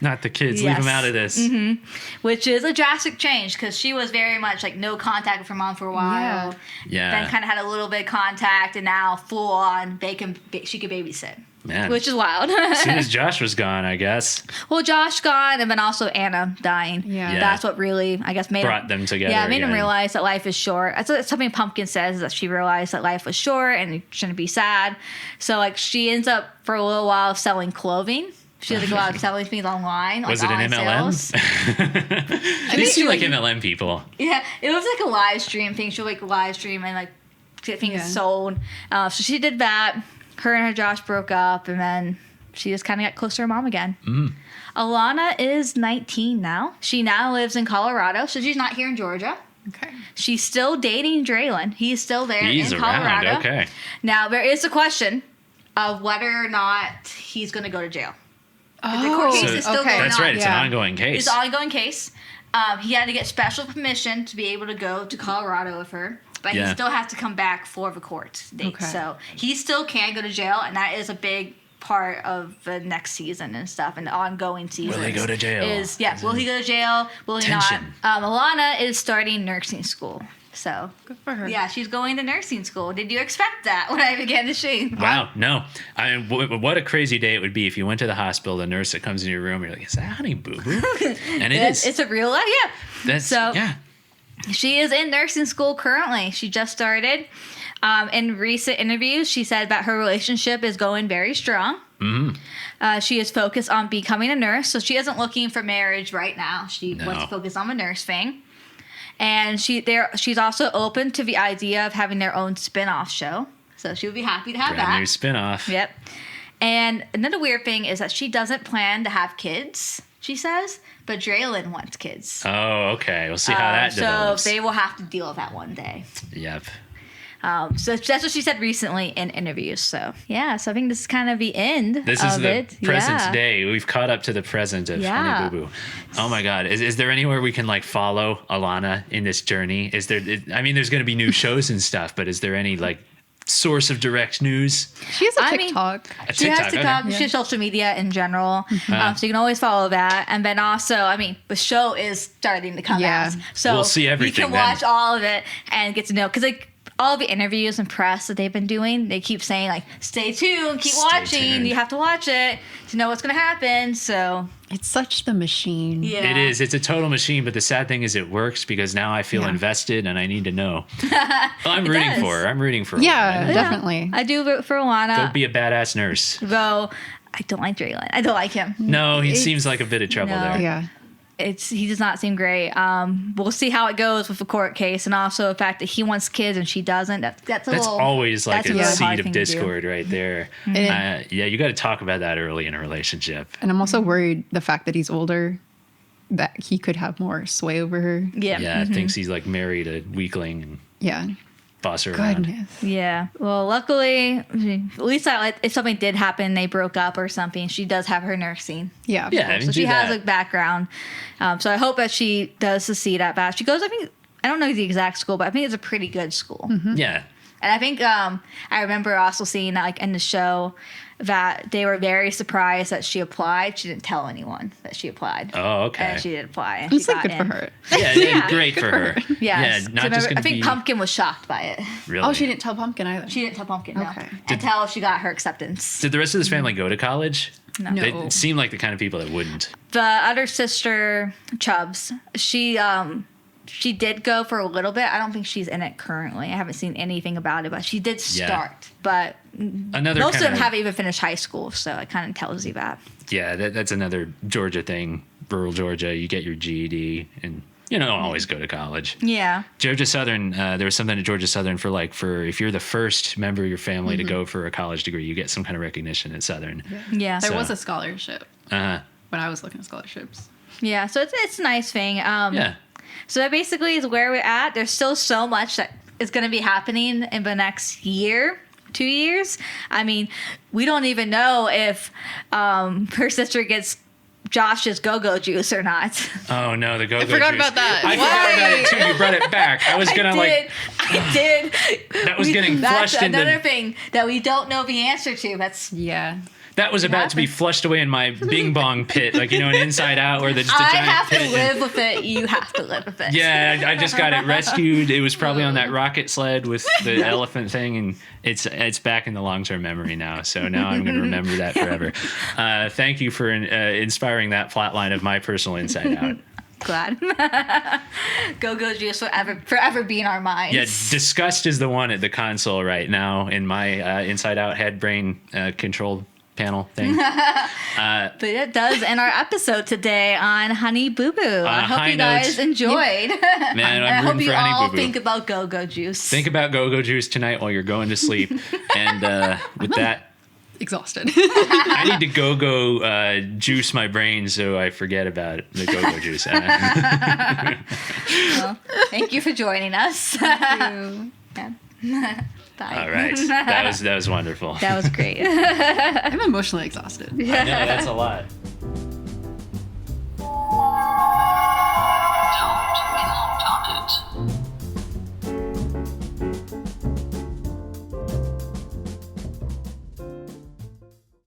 Not the kids. Yes. Leave them out of this. Mm-hmm. Which is a drastic change because she was very much like no contact with her mom for a while. Yeah. Then kind of had a little bit of contact, and now full on she could babysit. Man. Which is wild. As soon as Josh was gone, I guess. Well, Josh gone, and then also Anna dying. Yeah. That's what really, I guess, Brought them together. Yeah, made them again. realize that life is short. That's something Pumpkin says, is that she realized that life was short and it shouldn't be sad. So, like, she ends up for a little while selling clothing. She had to go out selling things online. Was like it an MLM? They seem like MLM people. Yeah, it was like a live stream thing. She would like live stream and like get things sold. So she did that. Her and her Josh broke up, and then she just kind of got close to her mom again. Alana is 19 now. She now lives in Colorado, so she's not here in Georgia. Okay. She's still dating Draylon. He's still there He's in around. Colorado. Okay. Now, there is a question. of whether or not he's going to go to jail. Oh, The court case is still okay. going That's on. right. It's an Yeah. ongoing case. It's an ongoing case. He had to get special permission to be able to go to Colorado with her, but Yeah. he still has to come back for the court date. Okay. So he still can go to jail, and that is a big part of the next season and stuff, and the ongoing season. he go to jail? Will he go to jail? Will he Tension. not? Alana is starting nursing school. So, Good for her. yeah, she's going to nursing school. Did you expect that when I began to shoot? Wow, no. I mean, what a crazy day it would be if you went to the hospital, the nurse that comes in your room, you're like, is that Honey Boo Boo? And it is. It's a real life, yeah. That's, so- yeah. She is in nursing school currently. She just started. In recent interviews, she said that her relationship is going very strong. She is focused on becoming a nurse, so she isn't looking for marriage right now. She wants to focus on the nurse thing. And she's also open to the idea of having their own spin-off show. So she would be happy to have Brand that. new spinoff. Yep. And another weird thing is that she doesn't plan to have kids, she says, but Draylon wants kids. Oh, okay. We'll see how that so develops. they will have to deal with that one day. Yep. So that's what she said recently in interviews. So yeah, so I think this is kind of the end This of is the it. present Yeah. day. We've caught up to the present of Yeah. Honey Boo Boo. Oh my God. Is there anywhere we can like follow Alana in this journey? Is there, I mean, there's going to be new shows and stuff, but is there any like source of direct news? She has a I mean- TikTok. A She has TikTok. okay. She has social media in general, Uh-huh. so you can always follow that. And then also, I mean, the show is starting to come Yeah. out, so We'll see everything You can then. watch all of it and get to know because like all the interviews and press that they've been doing, they keep saying like, "Stay tuned, keep Stay watching. tuned. You have to watch it to know what's going to happen." So It's such the machine. yeah, It is. It's a total machine, but the sad thing is it works because now I feel Yeah. invested and I need to know. Well, I'm rooting does. for her. I'm rooting for Yeah, Alana. definitely. I do root for Alana. Go be a badass nurse. Though I don't like Draylon. I don't like him. No, he It's- seems like a bit of trouble No. there. Yeah. He does not seem great. We'll see how it goes with the court case, and also the fact that he wants kids and she doesn't. That's That's little, always like that's a really hard seed of thing to do. discord right there. And Yeah, you got to talk about that early in a relationship. And I'm also worried the fact that he's older, that he could have more sway over her. Yeah. Yeah, thinks he's like married a weakling and Yeah. boss her around. Goodness. Yeah. Well, luckily, at least if something did happen, they broke up or something, she does have her nursing. Yeah. Yeah, I mean, So she do has that. a background. So I hope that she does succeed at that. She goes, I don't know the exact school, but I think it's a pretty good school. Yeah. And I think I remember also seeing like in the show that they were very surprised that she applied. She didn't tell anyone that she applied. Oh, okay. And she did apply. And It's she like got good for in. her. Yeah, Yeah. great for her. Yeah. Yeah, So not I just going to think be. Pumpkin was shocked by it. Really. Oh, she didn't tell Pumpkin either. She didn't tell Pumpkin, no. Okay. Until she got her acceptance. Did the rest of this family go to college? No. No. They seem like the kind of people that wouldn't. The other sister, Chubbs, she did go for a little bit. I don't think she's in it currently. I haven't seen anything about it, but she did Yeah. start. But Another most of them kinda- haven't even finished high school, so it kind of tells you that. Yeah, that's another Georgia thing. Rural Georgia, you get your GED and you don't always go to college. Yeah. Georgia Southern, there was something at Georgia Southern for if you're the first member of your family to go for a college degree, you get some kind of recognition at Southern. Yeah. There So- was a scholarship Uh-huh. when I was looking at scholarships. Yeah. So it's a nice thing. Yeah. So that basically is where we're at. There's still so much that is going to be happening in the next year, 2 years. I mean, we don't even know if her sister gets Josh's go-go juice or not. Oh no, the go-go I forgot juice. about that. I forgot about it too. You brought it back. I was gonna I did. That was getting That's flushed into- another thing that we don't know the answer to. That's Yeah. that was about to be flushed away in my bing bong pit, like an Inside Out, where there's just a I giant have pit. to and- live with it. You have to live with it. Yeah, I just got it rescued. It was probably on that rocket sled with the elephant thing, and it's back in the long-term memory now. So now I'm going to remember that forever. Thank you for inspiring that plot line of my personal Inside Out. Glad. Go-go juice forever be in our minds. Yeah, disgust is the one at the console right now in my Inside Out head brain control panel thing. But it does end our episode today on Honey Boo Boo. I hope high you guys note. enjoyed. Man, And I I'm hope rooting you for Honey all Boo Boo. think about go-go juice. Think about go-go juice tonight while you're going to sleep. And with that, Exhausted. I need to go juice my brain so I forget about the go-go juice. Well, thank you for joining us. Yeah. Bye. All right. That was wonderful. That was great. I'm emotionally exhausted. I know, that's a lot.